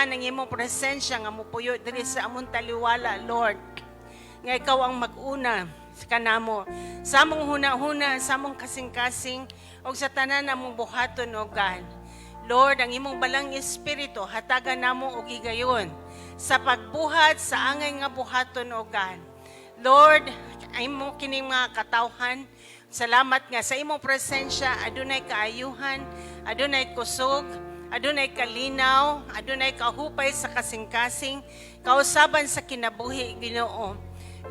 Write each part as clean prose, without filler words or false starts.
ng imong presensya nga mupuyo diri sa among taliwala, Lord. Nga ikaw ang mag-una sa kanamo. Sa among huna-huna, sa among kasing-kasing, o sa tanan among buhaton, O God. Lord, ang imong balang espiritu, hatagan namo og higayon sa pagbuhat sa angay nga buhaton, O God. Lord, ay mo kining mga katawhan, salamat nga sa imong presensya, adunay kaayuhan, adunay kusog, adunay kalinaw, adunay kahupay sa kasing-kasing, kausaban sa kinabuhi, Ginoo.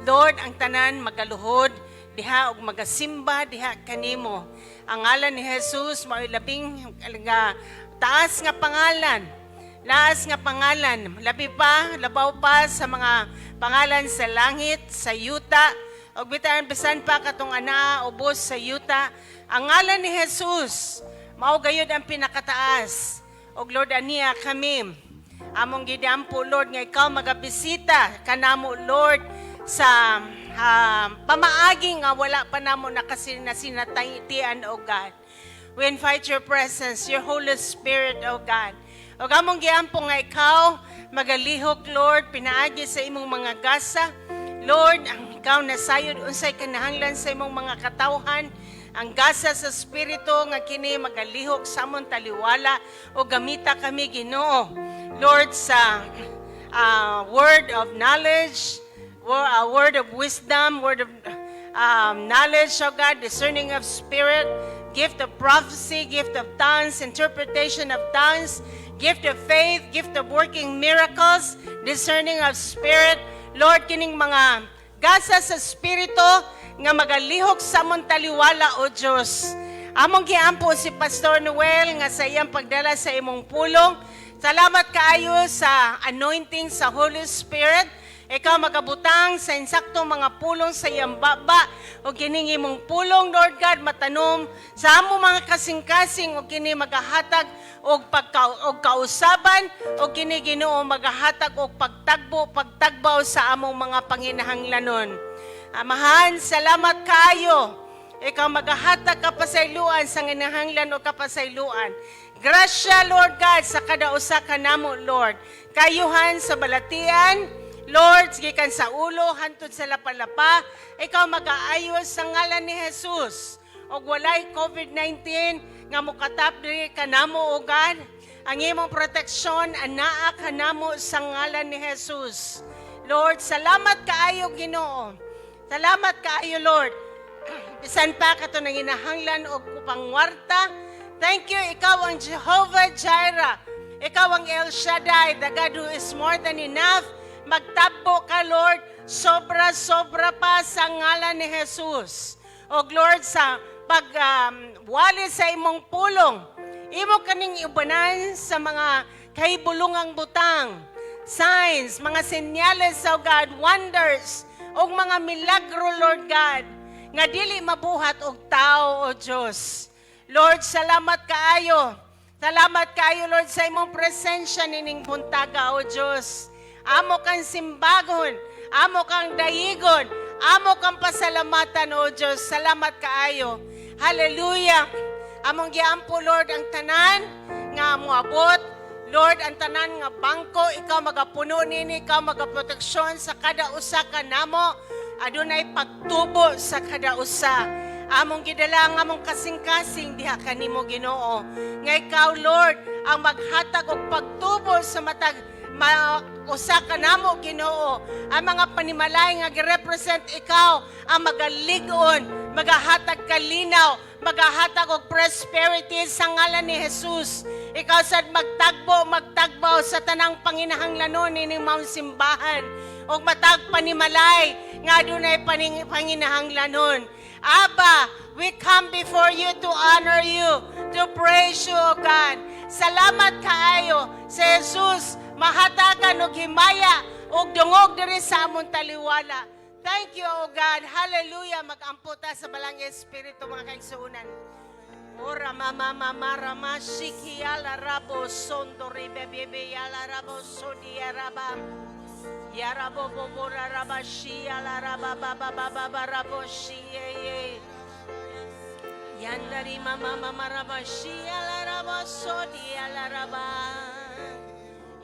Lord, ang tanan magaluhod, diha og magasimba, diha kanimo. Ang ngalan ni Jesus, mao'y labing taas nga pangalan, laas nga pangalan, labaw pa sa mga pangalan sa langit, sa yuta, o bisan pa katong ana, ubos sa yuta. Ang ngalan ni Jesus, mao gayud ang pinakataas. O Lord, aniya kami, among gidampo, Lord, nga ikaw magabisita kanamo, Lord, sa pamaagi nga wala pa namo nasinataytian, O God. We invite your presence, your Holy Spirit, O God. O among giampo nga ikaw magalihok, Lord, pinaagi sa imong mga gasa. Lord, ang ikaw nasayod unsay kinahanglan sa imong mga katawhan, ang gasa sa Espiritu nga kini magalihok sa among taliwala o gamita kami, Ginoo. Lord, sa word of knowledge, word of wisdom, word of knowledge, O God, discerning of spirit, gift of prophecy, gift of tongues, interpretation of tongues, gift of faith, gift of working miracles, discerning of spirit. Lord, kining mga gasa sa Espiritu nga magalihok sa among taliwala, O Diyos. Among giampo si Pastor Noel nga sa iyang pagdala sa imong pulong. Salamat kaayo sa anointing sa Holy Spirit. Ikaw magabutang sa insaktong mga pulong sa iyang baba o kining imong pulong, Lord God, matanom sa among mga kasing-kasing o kini magahatag og kausaban o kini Ginoo magahatag og pagtagbaw sa among mga panginahanglanon. Amahan, salamat kayo. Ikaw magahatag kapasayloan sa kinahanglan o kapasayloan. Grasya, Lord God, sa kada usa kanamo, Lord. Kayuhan sa balatian, Lord, gikan sa ulo, hantod sa lapalapa, ikaw mag-aayos sa ngalan ni Jesus. O walay COVID-19, nga mukatap diri kanamo, O God. Ang imong proteksyon, anaa kanamo sa ngalan ni Jesus. Lord, salamat kaayo, Ginoo. Salamat kaayo, Lord. Bisan pa kato nang inahanglan o kupangwarta. Thank you, ikaw ang Jehovah Jireh. Ikaw ang El Shaddai, the God who is more than enough. Magtabo ka, Lord, sobra-sobra pa sa ngalan ni Jesus. O Lord, sa pagwali sa imong pulong, imo kaning ibanan sa mga kahibulungang butang, signs, mga senyales, O God, wonders, o mga milagro, Lord God, nga dili mabuhat og tao, O Diyos. Lord, salamat kaayo. Salamat kaayo, Lord, sa imong presensya nining buntaga, O Diyos. Amo kang simbagon, amo kang dayigon, amo kang pasalamatan, O Diyos. Salamat kaayo. Hallelujah. Among giampo, Lord, ang tanan nga moabot. Lord, ang tanan nga bangko, ikaw magapuno nini, ikaw magaproteksyon sa kada usa kanamo. Adunay pagtubo sa kada usa. Among gidala nga among kasing-kasing diha kanimo, Ginoo. Nga ikaw, Lord, ang maghatag og pagtubo sa matag usa kanamo, Ginoo. Ang mga panimalay nga girepresent ikaw ang magalig-on, magahatag kalinaw, magahatag og prosperity sa ngalan ni Jesus. Ikaw sad magtagbaw sa tanang panginahanglanon ining mga simbahan og matag panimalay nga adunay panginahanglanon. Abba, we come before you to honor you, to praise you, O God. Salamat kaayo sa Jesus, mahatagan og himaya og dungog diri sa among taliwala. Thank you, O God. Hallelujah. Mag-amputa sa balang Espiritu, mga kaigsuunan. Ora mama rama shiki ala rabo sondo rebebe ala rabo sodi araba ya rabo bobora raba shi ala raba baba rabo shi ye yandari mama raba shi ala rabo sodi ala raba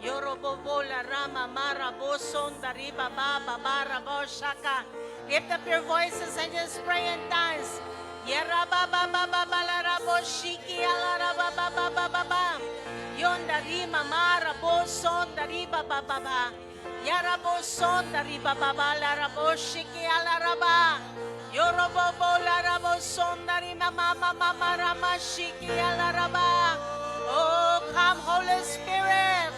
Yorobobola Rama Mara Boson Dariba Baba Bara Boshaka. Lift up your voices and just pray in tongues. Yaraba Baba Baba Lara Boshiki Alara Baba Baba Baba. Yon Darima Mara Boson Dariba Baba Baba. Yaraboson Dariba Baba Lara Boshiki Alara Baba. Yorobobola Raboson Darima Mama Mama Rama Shiki Alara Baba. Oh, come Holy Spirit.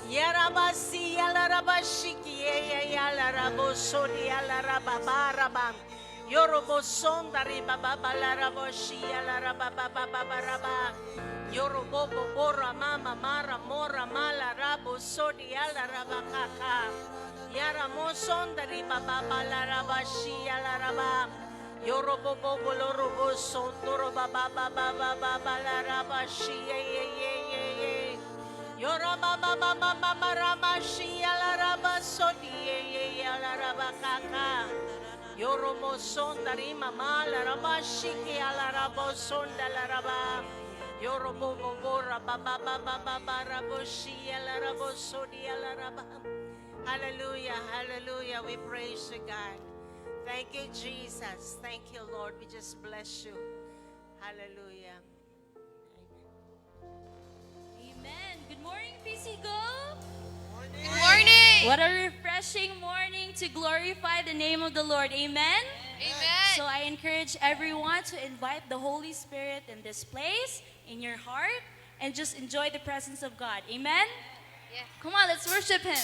Yarabasi yalarabashiki yalarabosodi yalarababarabam. Yoroboson dari bababalaraboshi yalarabababaraba. Yorobobobora mama mara mora malarabosodi yalarabakaka. Yaramoson dari bababalarabashi yalaraba. Yoroboboboloroboson dorobababababalarabashi ye. Yora mama mama mama rama shi ala raba sodi ye ala raba kaka. Yoro mo son dari mama la raba shi ki ala raba son da la raba. Yoro bo bo bo raba ba ba ba ba ba rabo shi ala raba sodi ala raba. Hallelujah, hallelujah. We praise you, God. Thank you, Jesus. Thank you, Lord. We just bless you. Hallelujah. Amen. Good morning, PC Go. Good morning. What a refreshing morning to glorify the name of the Lord. Amen. Amen. So I encourage everyone to invite the Holy Spirit in this place, in your heart, and just enjoy the presence of God. Amen. Yeah. Come on, let's worship Him.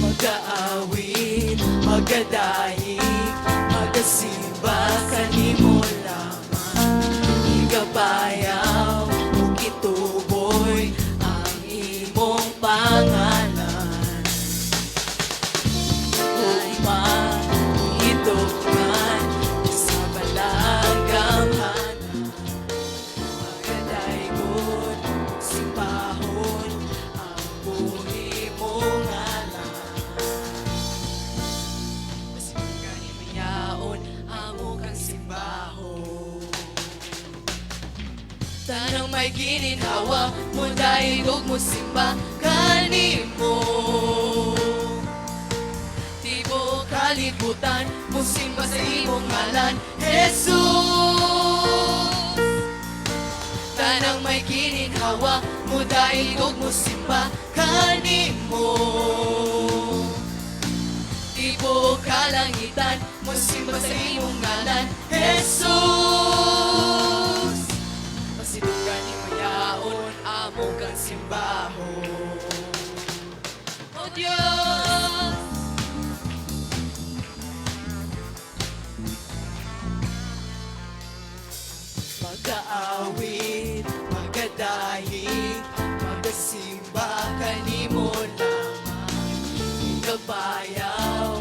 Mag-aawit, magadaig, magasimba kanimo lamang. Igabayaw, ugituboy ang imong pangalan. Uman, itukan, sa balanggamhanan. Magadaigon, simbahon, ang buhi mong alam. Amo kang simbahon. Tanang may gininhawa mo daigog mo simba kanimo. Tibo kalibutan mo simba sa imong ngalan, Jesus. Tanang may gininhawa mo daigog mo simba kanimo. Tibo kalangitan mo simba sa iyong ngalan, Jesus. Pasidugan ni mayaon, amo kang simbahon. O Diyos, mag-aawit, magadahig, magasimba kanimo lamang. Igabayaw,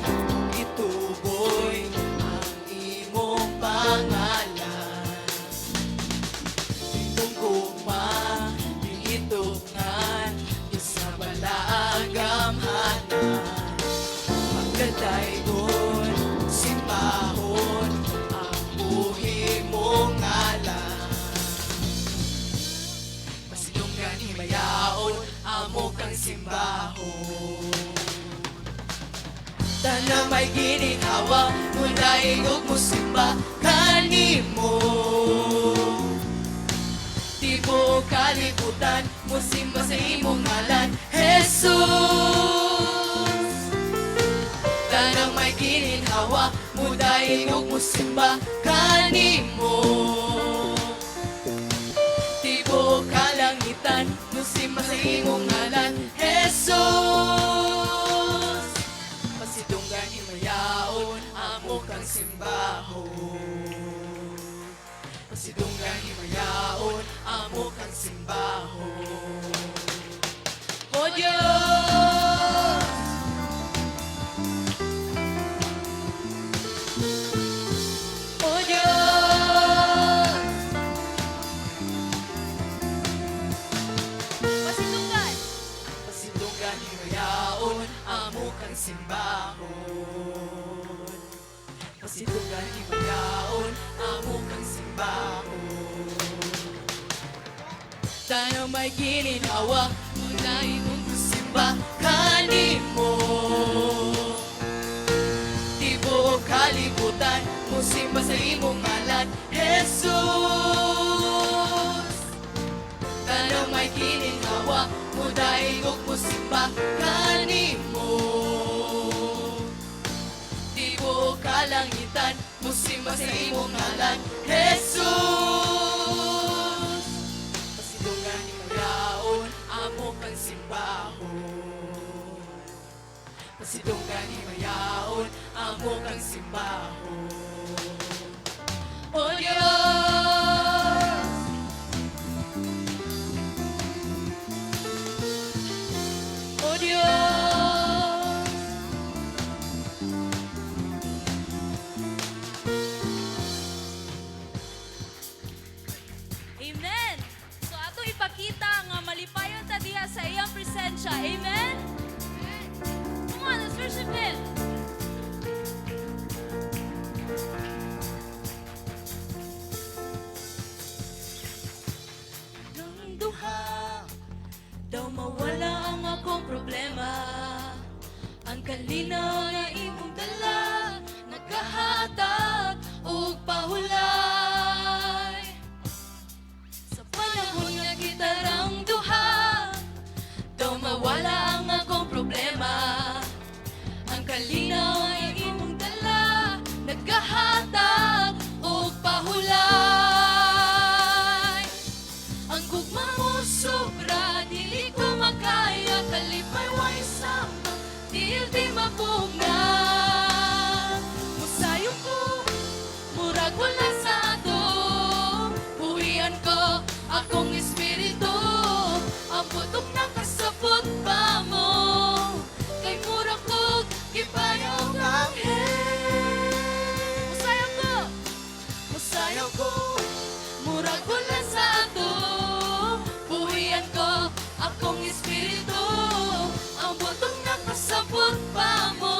ituboy ang imong pangalan. Itong guma, ihitungan, isa balaagamhanan. Magkadaygon, simbahon, ang buhi mong ngalan. Pasilunggan himayaon, amo kang simbahon. Tanang may gininhawa, mo daigog mo simba kanimo. Tibo kalibutan, mo simba sa imong ngalan, Jesus. Tanang may gininhawa, mo daigog mo simba kanimo. Tibo kalangitan, mo simba sa imong ngalan, Jesus. Pasidunggan himayaon, amo kang simbahon. Pasidunggan himayaon, amo kang simbahon. O Diyos, mayaon amo kang simbahon. Tayo may gininawa muna itong simba kanimo. Di buong kalibutan musimba sa imong ngalan, Jesus. Tayo may gininawa muna itong musimba kanimo. Di buong kalangitan musimba sa imong ngalan, Jesus. Pasidungan ni mayaon amo kang simbahon. Pasidungan ni mayaon amo kang simbahon. O Diyos, O Diyos, Amen. So ato ipakita nga malipayon ta diha sa iyang presensya. Amen. Come on, let's worship Him. ng duha daw mawala ang akong problema. Ang kalinaw nga imong dala nagkahatag og pahulay. Sa panahon nga kita rang duha daw mawala ang akong problema. Ang kalinaw nga imong dala nagkahatag og pahulay. Ang gugma mo sobra, dili ko makaya, kalipay way sama, di mapugna. Musayo ko, murag wala sa ato, buhian ko akong espiritu. Ang putok na kasapot pa mo, kay murag ko, gipayaw ang Musayo ko, musayo ko, murag wala sa ato, buhian ko akong espiritu. Ang butong nakasabot pa mo,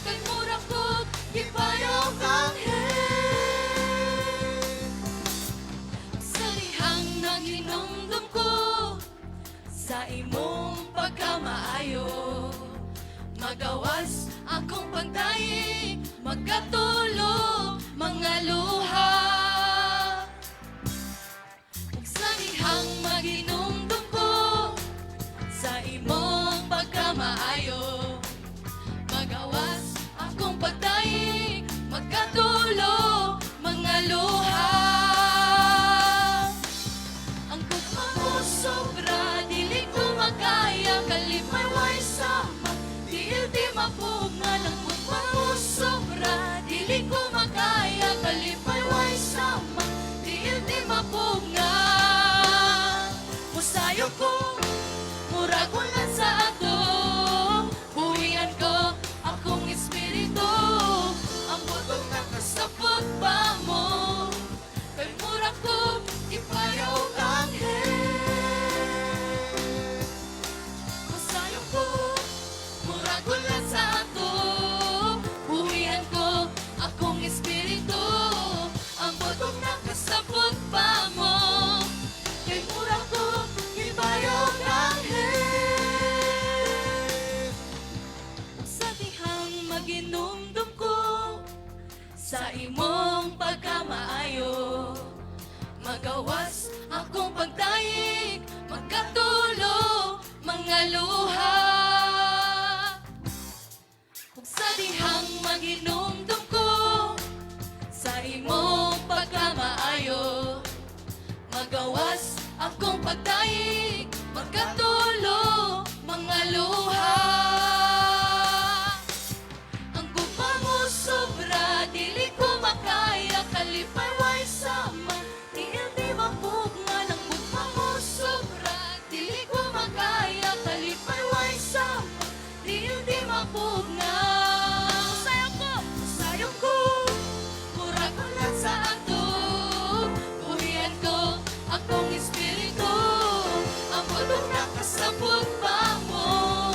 kay murag ko gipayaw ang sa dihang nanginumdum ko sa imong pagkamaayo. Magawas akong pagdaig, magkatulo mga luha. Sa dihang maginumdum ko sa imong pagkamaayo. Magawas akong pagdaig, magkatulo mga luha. Ang gugma mo sobra, dili ko makaya, kalipay way sama, di mapungan. Ang gugma mo sobra, dili ko makaya, kalipay way sama, di mapungan. Musayo ko, murag wala sa ato, buhian ko akong espiritu. Ang butong nakasapot pa mo, kay murag ko ipayaw ang Musayo ko, murag wala sa ato, buhian ko akong espiritu. Ang butong nakasapot pa mo, kay murag ko ipayaw ang sa dihang maginumdum ko sa imong pagkamaayo. Magawas akong pagdaig, magkatulo mga luha. Kung sa dihang maginumdum ko sa imong pagkamaayo. Magawas akong pagdaig, magkatulo mga luha. Ang gugma mo sobra, dili ko makaya, kalipay way sama, di mapugnan. Ang gugma mo sobra, dili ko makaya, kalipay way sama, di mapugnan. Musayo ko, murag wala sa ato, buhian ko akong espiritu. Ang butong nakasapot pa mo,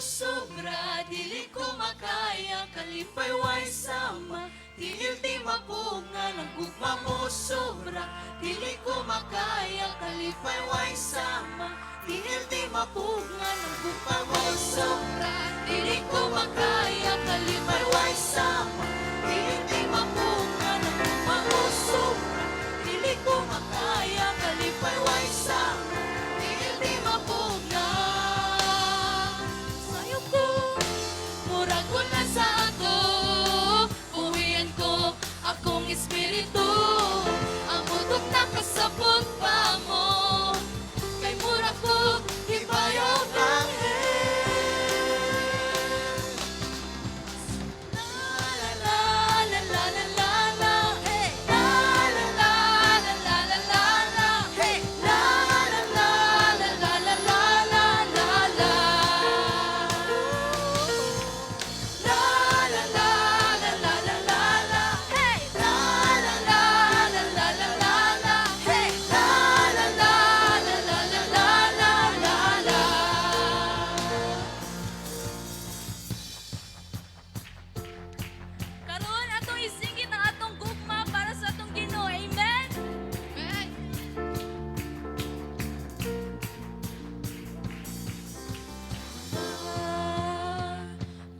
sobra, dili ko makaya, kalipay way sama. Dili di mapunga, ng gugma mo sobra, dili ko makaya, kalipay way sama. Dili di mapunga, ng gugma mo sobra, dili ko makaya, kalipay way sama. Dili di mapunga, ng gugma mo sobra, dili ko makaya, kalipay way sama. Dili di mapunga. Sayo ko, murag ko na sa ako, buhian ko akong espiritu. Ang utok nakasabot pa mo, kay mura ko hibayaw ng karon atong isingit ang atong gugma para sa atong Ginoo. Amen. Amen.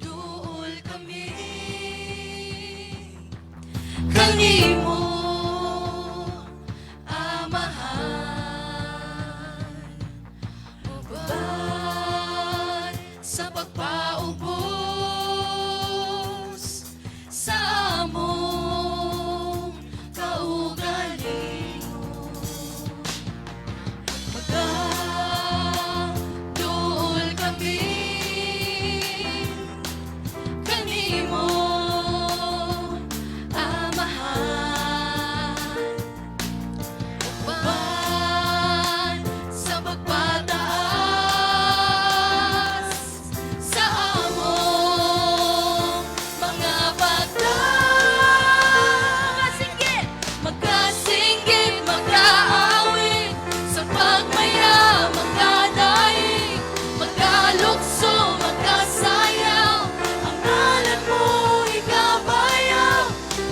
Duol kami kanimo, amahan, uban sa pagpaubos sa among kaugalingon. Magduol kami kanimo, amahan, uban sa pagpataas sa among mga pagkasinggit, magkasinggit, mag-aawit sa pagmaya, magkadaig, magkalukso, magkasayaw, ang ngalan mo ikabayaw.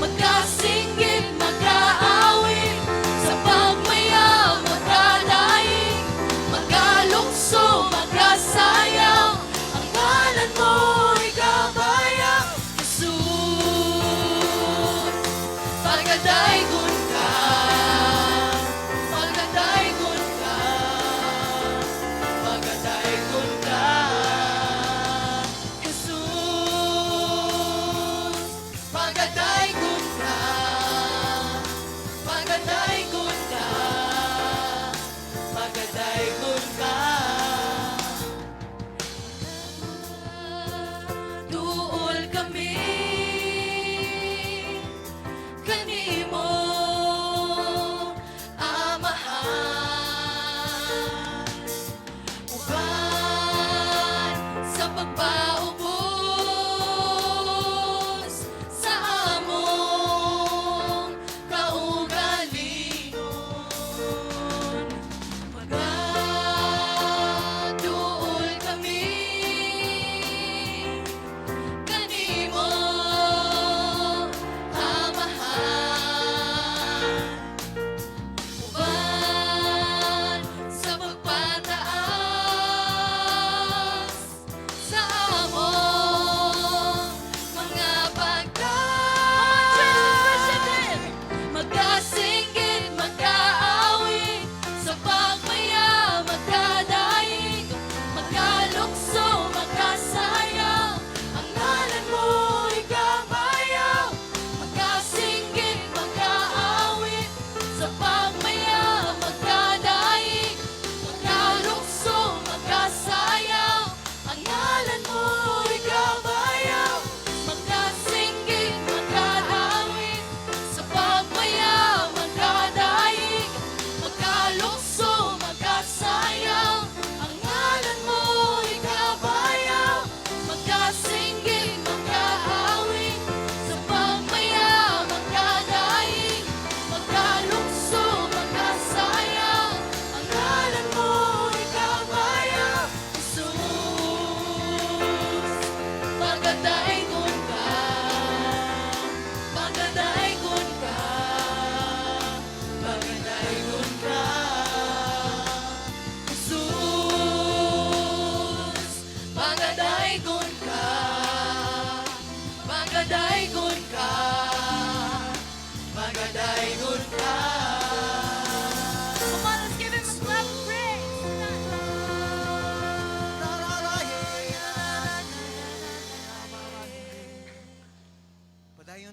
Magkasinggit, mag-aawit sa pagmaya, magkadaig, magkalukso, magkasayaw, ang ngalan mo ikabayaw. Jesus, pagkadaigon ka, pagkadaigon ka, pagkadaigon ka. Jesus, pagkadaigon ka, pagkadaigon ka, pagkadaigon ka. Duol kami kanimo, amahan, uban sa pagpaubos sa among kaugalingon. Magduol kami kanimo,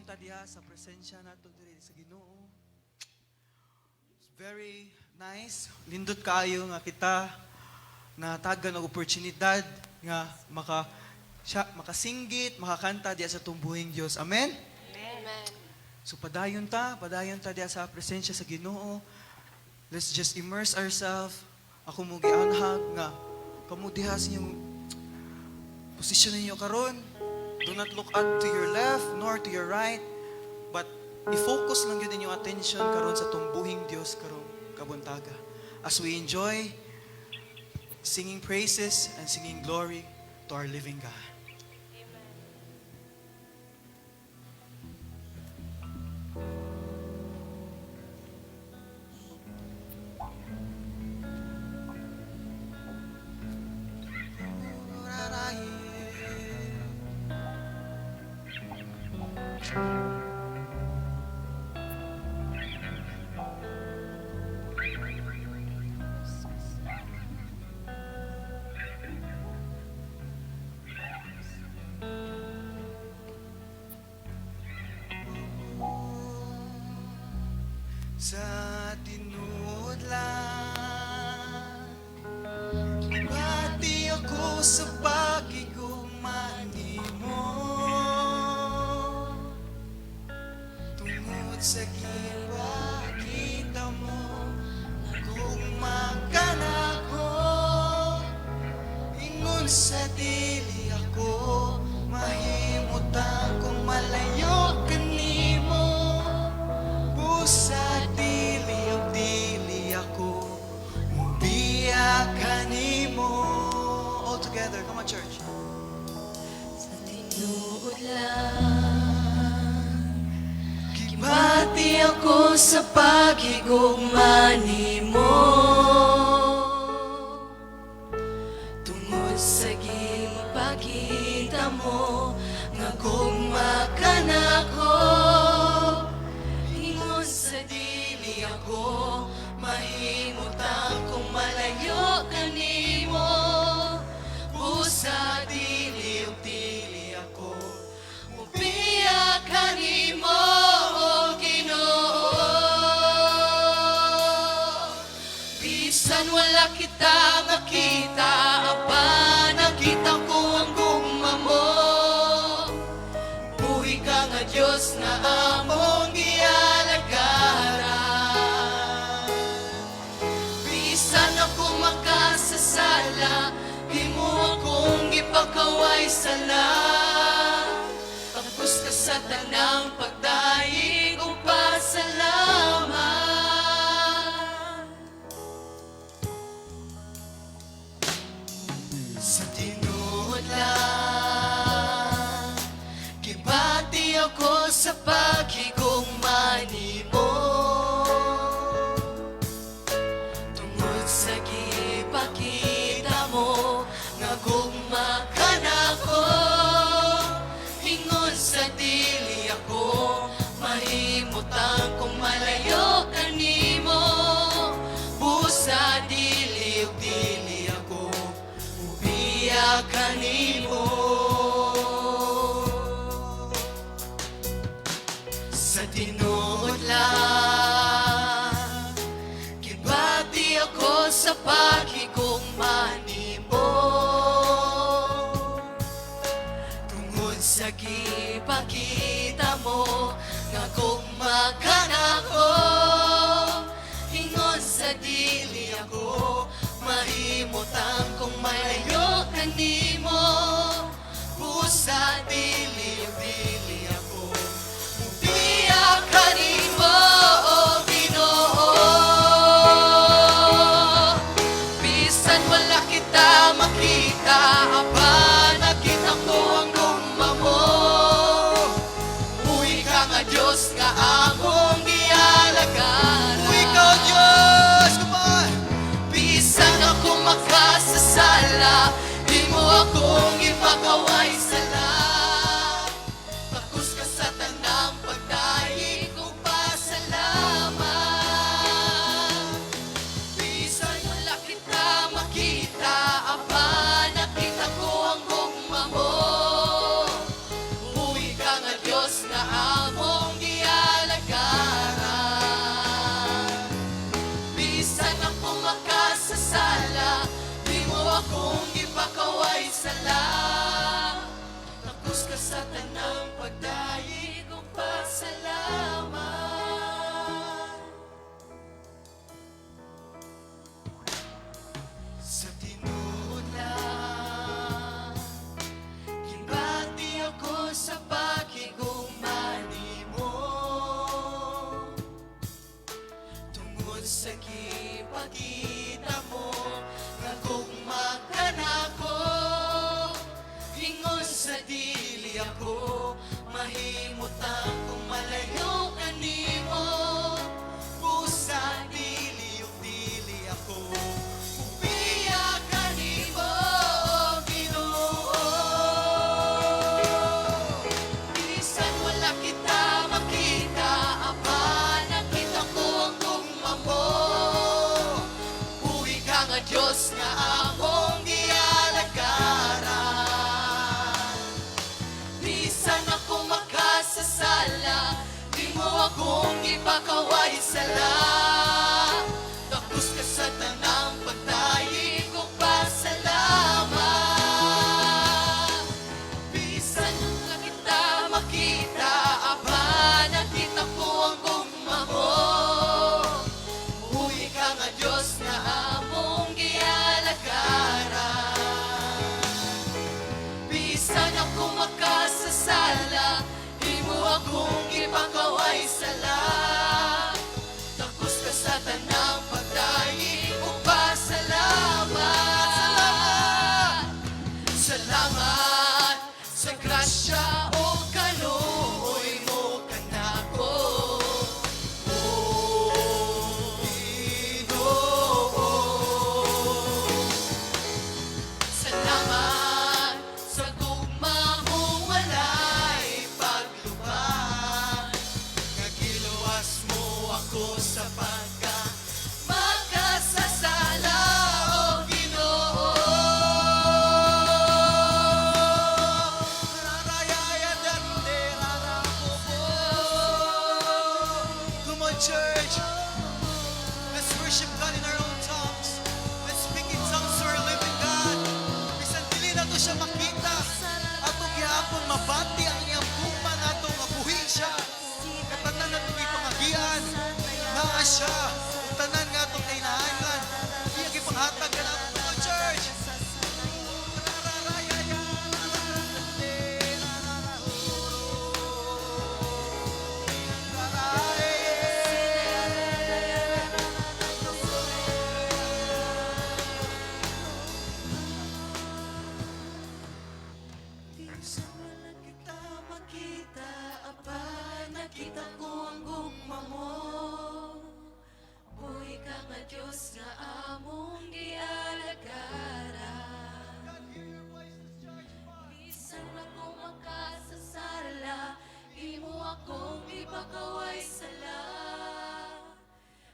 ta diha sa presensya nato diri sa Ginoo. It's very nice. Lindot kaayo nga kita natagan og oportunidad nga makasinggit, makakanta diha sa tumbuhing Dios. Amen. Amen. So padayon ta diha sa presensya sa Ginoo. Let's just immerse ourselves. Ako mo gianhag nga kamo diha sa inyong posisyon ninyo karon. Do not look up to your left nor to your right, but i-focus lang yun inyong attention karon sa tumbuhing Dios karon kabuntaga. As we enjoy singing praises and singing glory to our living God. Sa tinuod lang, ibati ako sa pagigugman mo. Tungod sa gipakita mo, gugmakan ako. Ingon sa dili ako, mahimutan kung malayo kanimo. Busa dili ako, mubiya kanimo. All together, come on church. Sa tinuod lang, gibati ako sa pagigugma nimo. Tungod sa gipakita mo, nga gugma ka nako. Ingon sa dili ako, mahimutan kung malayo kanimo. Busa dili ako, mubiya kanimo, O Ginoo. Bisan wala kita makita, apa nakita ko ang gugma mo. Buhi ka nga Diyos na among gialagaran. Bisan ako makasasala, di mo akong ipakaway sala. Tapos ka sa tanang pagdaig o pasalamat. Sa tinuod lang, gibati ako sa pagigugma nimo. Tungod sa gipakita mo, nga gugma ka nako. Ingon sa dili ako, mahimutan kung malayo kanimo. Busa dili ako, mubiya kanimo. Sa tinuod lang, gibati ako sa pagigugma nimo. Tungod sa gipakita mo, nga gugma ka nako. Ingon sa dili ako, mahimutan kung malayo kanimo. Busa dili ako, mubiya kanimo, O Ginoo. Bisan wala kita makita, apa nakita ko ang gugma mo. Buhi ka nga Diyos nga among gialagaran. Uy ka Diyos, come on! Bisan ako makasasala, di mo akong ipakaway sala. sala. Tapos ka sa tanang pagdayi kong pasalamat. Sa tinuod lang, gibati ako sa pakigumani mo. Tungod sa gipakita mo, nga gugma ka na ko. Ingon sa dili ako, mahimutang kung malayo ka nimo. Pusa dili yung dili ako, upiya ka nimo, Ginoo. Bisan wala kita makita, apa nakita ko ang gugma mo. Buhi ka nga Diyos nga akong gialagaran. Bisan ako makasasala, di mo akong ipakaway sala. Tapos ka sa tanang pagdayi kong pasalamat. Bisan wala kita makita, apa nakita ko ang gugma mo. Uwi ka nga Diyos nga among gialagaran. Bisan ako makasasala, di mo akong ipakaway sala. Tapos ka sa tanang pagdayi kong pasalamat. Salamat sa grasya o kaluoy mo kanako, o Ginoo. Salamat sa gugma mong walay paglubad, nga giluwas mo ako sa pagka makasasala, o Ginoo. Rarayaya dande rarakupo. Come on, church. Let's worship God in our own tongues. Let's speak in tongues to our living God. Bisan dili na to siya makita, atong gihapon mabati ang iyang puma nato nga buhi siya. Katanan na itong ipangagian, naa siya. Ang tanan nga itong kainahangan, iyang ipanghatag ka nato. Come on, church. Rarayaya dande Sa wala kita makita, apa nakita ko ang gugma mo. Buhi ka nga Diyos nga among gialagaran. Bisan ako makasasala, imo akong ipakaway sala.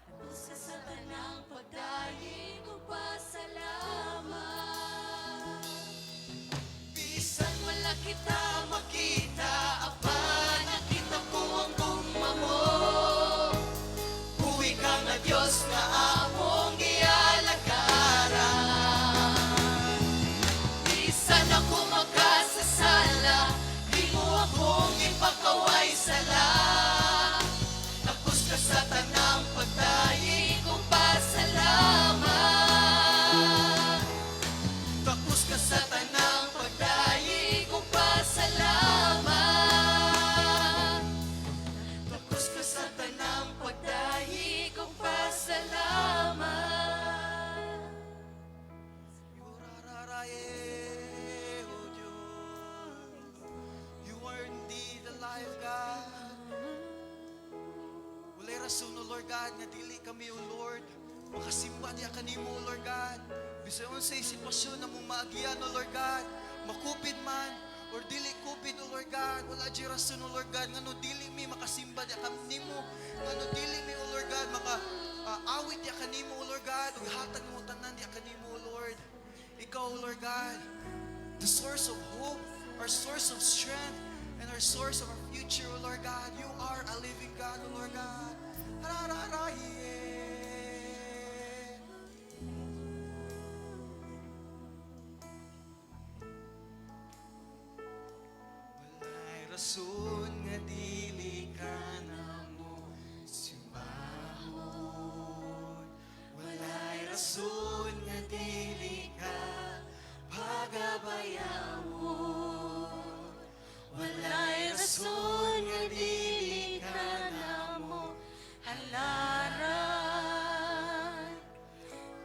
Tapos ka sa tanang pagdayi kong pasalamat. Bisan wala kita makita, apa nakita ko ang gugma mo. Buhi ka nga Diyos nga among gialagaran. Bisan ako makasasala, di mo akong ipakaway sala. Tapos ka sa tanang pagdayi kong pasalamat. Tapos ka sa tanang pagdayi kong pasalamat. Tapos ka sa tanang pagdayi kong pasalamat. Yorararaye, O Diyos, you are indeed alive, God. Walay rason, O Lord God, nga dili kami, O Lord, makasimba niya kanimo, O Lord God. Bisan unsay sitwasyon na mong maagian, O Lord God, makupid man, or dili kupid, O Lord God, wala di rason, O Lord God, nga no dili mi makasimba niya kanimo, nga no dili mi, O Lord God, awit niya kanimo, O Lord God, ug hatag mo tanan niya kanimo, O Lord. Ikaw, O Lord God, the source of hope, our source of strength, and our source of our future, O Lord God. You are a living God, O Lord God. Hararahiye. rason nga dili ka namo simbahon. Walay rason nga dili ka pagabayawon. Walay rason nga dili ka namo halaran.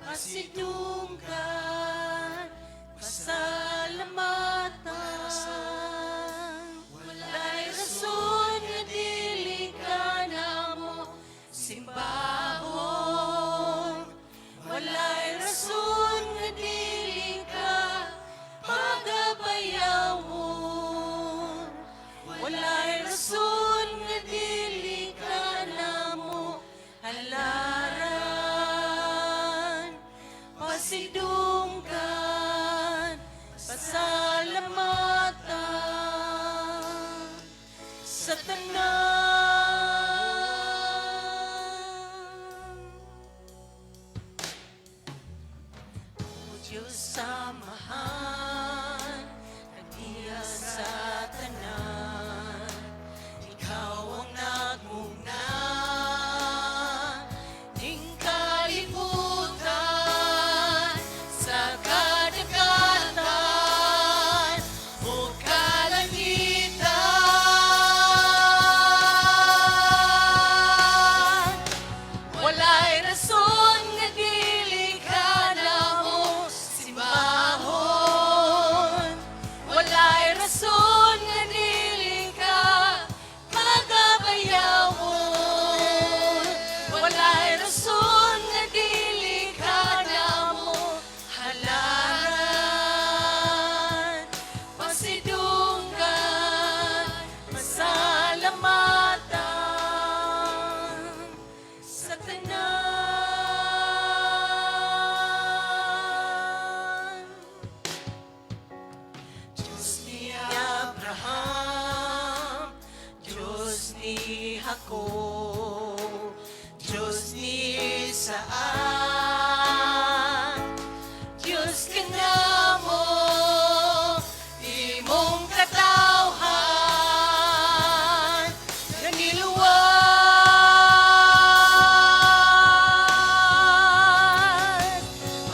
Pasidunggan, pasalamatan. Walay rason nga dili ka namo simbahon. Walay rason nga dili ka pagabayawon. Walay rason nga dili ka namo halaran. Pasidunggan, pasalamatan sa tanan. O Diyos samahan, nagiya sa tanan. Ikaw ang nagmuna, ning kalibutan sa kadagatan o kalangitan. Walay rason nga dili ka namo simbahon. Walay rason nga dili ka pagabayawon. Walay rason nga dili ka namo halaran. Pasidunggan, masalamatan sa tanan. Diyos ni Abraham, Diyos ni Jacob, Diyos ni Isaac, Diyos ka namo, imong katawhan, nga niluwag.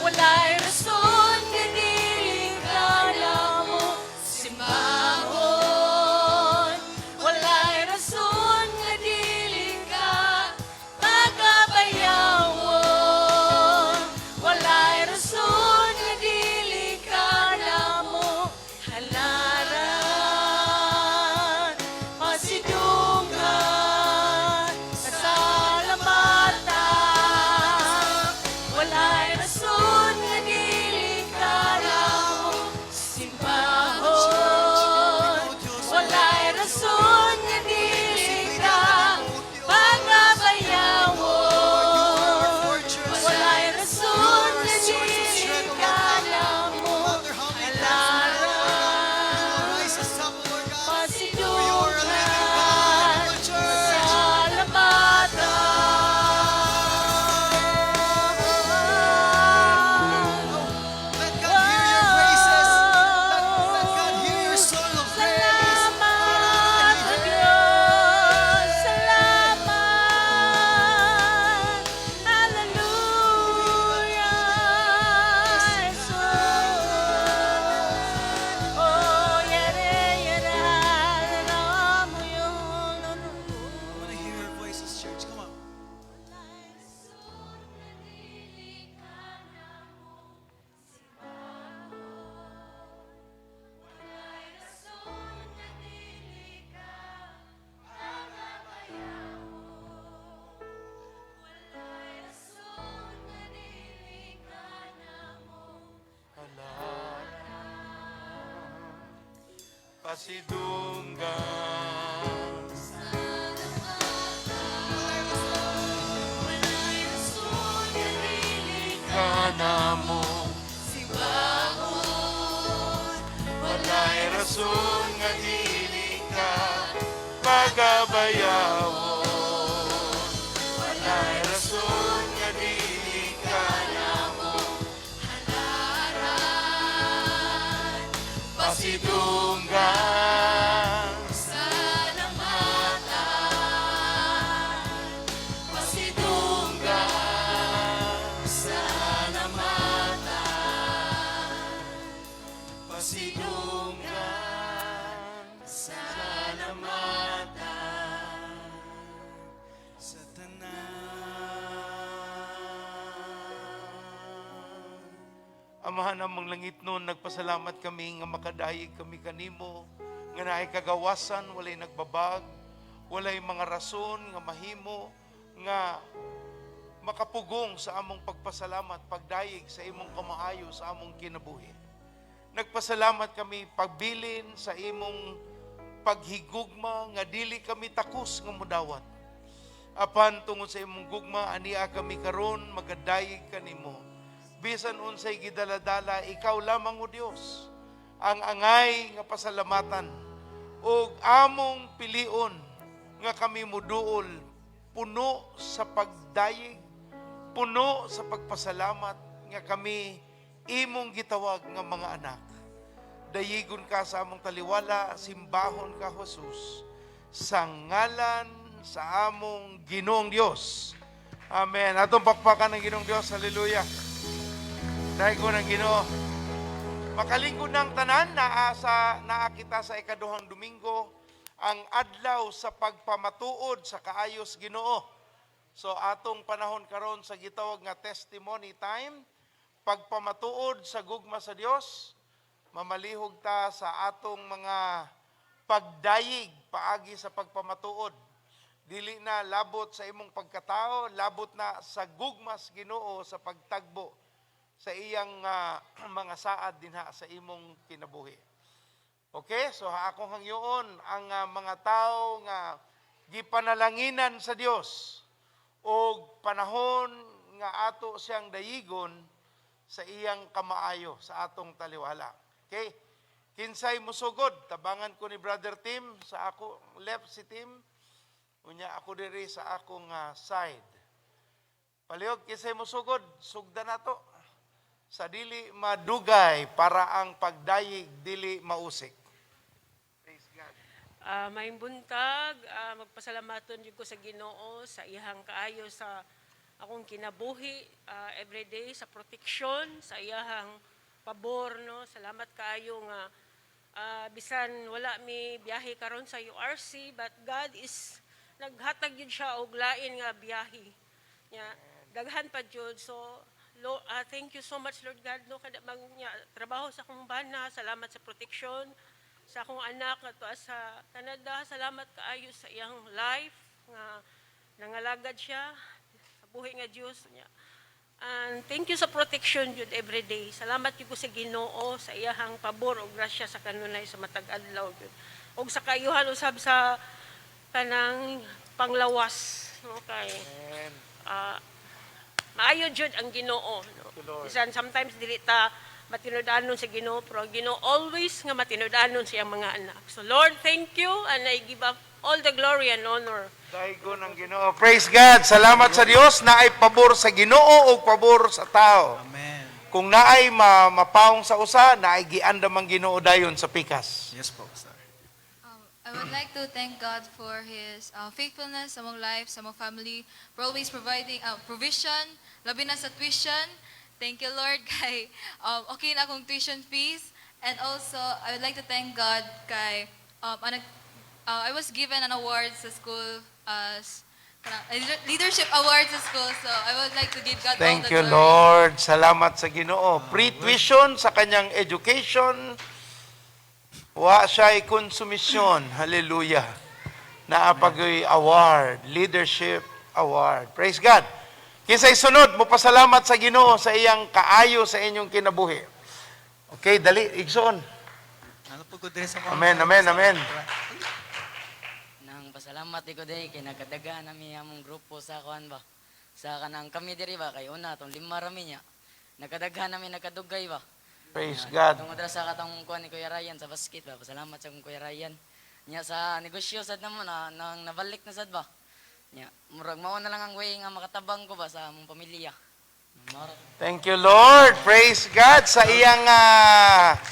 Walay rason nga dili ka namo simbahon. Walay rason nga dili ka pagabayawon. Walay rason nga dili ka namo halaran. Pasidunggan, pasalamatan. Walay rason nga dili ka namo simbahon. Walay rason nga dili ka pagabayawon. Walay rason nga dili ka namo halaran. Pasidunggan, pasalamatan. Let God hear your praises. Let God hear your song of praise. Salamat, O Diyos. Salamat. Hallelujah. Jesus. Oh, yare, yare, alam mo yun. I want to hear your voices, church. Come on. Pasidunggan, kanamo walay rason nga dili ka pagabayawon. Walay rason nga dili ka namo halaran. Pasidunggan, Amahan namang langit noon, nagpasalamat kami nga makadayeg kami kanimo, nga naay kagawasan, walay nagbabag, walay mga rason nga mahimo, nga makapugong sa among pagpasalamat, pagdayeg sa imong kamaayo sa among kinabuhi. Nagpasalamat kami pagbilin sa imong paghigugma, nga dili kami takus nga mudawat. Apan tungod sa imong gugma, ania kami karon magadayeg kanimo. Bisan unsay gidaladala, ikaw lamang o Dios ang angay nga pasalamatan ug among pilion nga kami muduol puno sa pagdayeg, puno sa pagpasalamat nga kami imong gitawag nga mga anak. Dayigon ka sa among taliwala, simbahon ka Jesus sa ngalan sa among Ginoong Dios. Amen. Atong pakpakan ng Ginoong Dios. Hallelujah. Dahil ko ng Ginoo. Makalingkod ng tanan, naa kita sa ikaduhang Domingo, ang adlaw sa pagpamatuod sa kaayos Ginoo. So atong panahon karon sa gitawag nga testimony time, pagpamatuod sa gugma sa Dios, mamalihog ta sa atong mga pagdayig paagi sa pagpamatuod. Dili na labot sa imong pagkatao, labot na sa gugmas Ginoo sa pagtagbo sa iyang mga saad dinha sa imong kinabuhi. Okay, so akong hangyoon ang mga tao nga gipanalanginan sa Dios o panahon nga ato siyang dayigon sa iyang kamaayo sa atong taliwala. Okay, kinsay musugod, tabangan ko ni Brother Tim sa ako left si Tim, unya ako diri sa akong side. Palihog kinsay musugod, sugdan nato sa dili madugay para ang pagdayig dili mausik. Praise God. Maayong buntag, magpasalamaton jud ko sa Ginoo sa iyang kaayo sa akong kinabuhi everyday, sa protection, sa iyang pabor, no. Salamat kaayo nga bisan wala mi biyahe karon sa URC, but God is naghatag yun siya og lain nga biyahe. Nya daghan pa jud, so Lord, thank you so much, Lord God, no, kada magnya trabaho sa akong bana, salamat sa protection sa akong anak ato sa Canada, salamat kaayo sa iyang life nga nangalagad siya sa buhi nga Dios niya. And thank you sa protection jud every day. Salamat jud ko sa Ginoo sa iyang pabor ug grasya sa kanunay sa matag adlaw jud. Ug sa kayuhan usab sa kanang panglawas, no, kay maayo jud ang Ginoo, no. Bisan sometimes dili ta matinud-anon sa Ginoo, pero ang Ginoo always nga matinud-anon sa iyang mga anak. So Lord, thank you, and I give up all the glory and honor. Daigo ng Ginoo. Praise God. Salamat sa Dios na ay pabor sa Ginoo o pabor sa tao. Amen. Kung naay mapaong sa usa, naay giandam ang Ginoo dayon sa pikas. Yes po, Pastor. I would like to thank God for His faithfulness among lives, among family, for always providing provision, labi na sa tuition. Thank you, Lord, kay okay na akong tuition fees. And also, I would like to thank God kay I was given an award sa school as leadership award sa school. So I would like to give God all Thank the you, glory. Lord. Salamat sa Ginoo. Free tuition sa kanyang education. Wa siya'y konsumisyon. Hallelujah. Naapagoy award, leadership award. Praise God. Kinsay sunod, mo pasalamat sa Ginoo sa iyang kaayo sa inyong kinabuhi. Okay, dali, igsoon. Ano po ko din sa mga... Amen, amen, amen. Nang pasalamat ko diri kay nagkadaga nami among grupo sa kuan ba. Sa kanang kami diri ba kay una tong 5 rami niya. Nagkadaghan nami nagkadugay ba. Praise God. Tungod ra sa katong kuan ni Kuya Ryan sa basket ba. Pasalamat sa akong Kuya Ryan. Nya sa negosyo sad namo nang nabalik na sad ba. Nya murag mao na lang ang way nga makatabang ko ba sa among pamilya. Thank you, Lord. Praise God sa iyang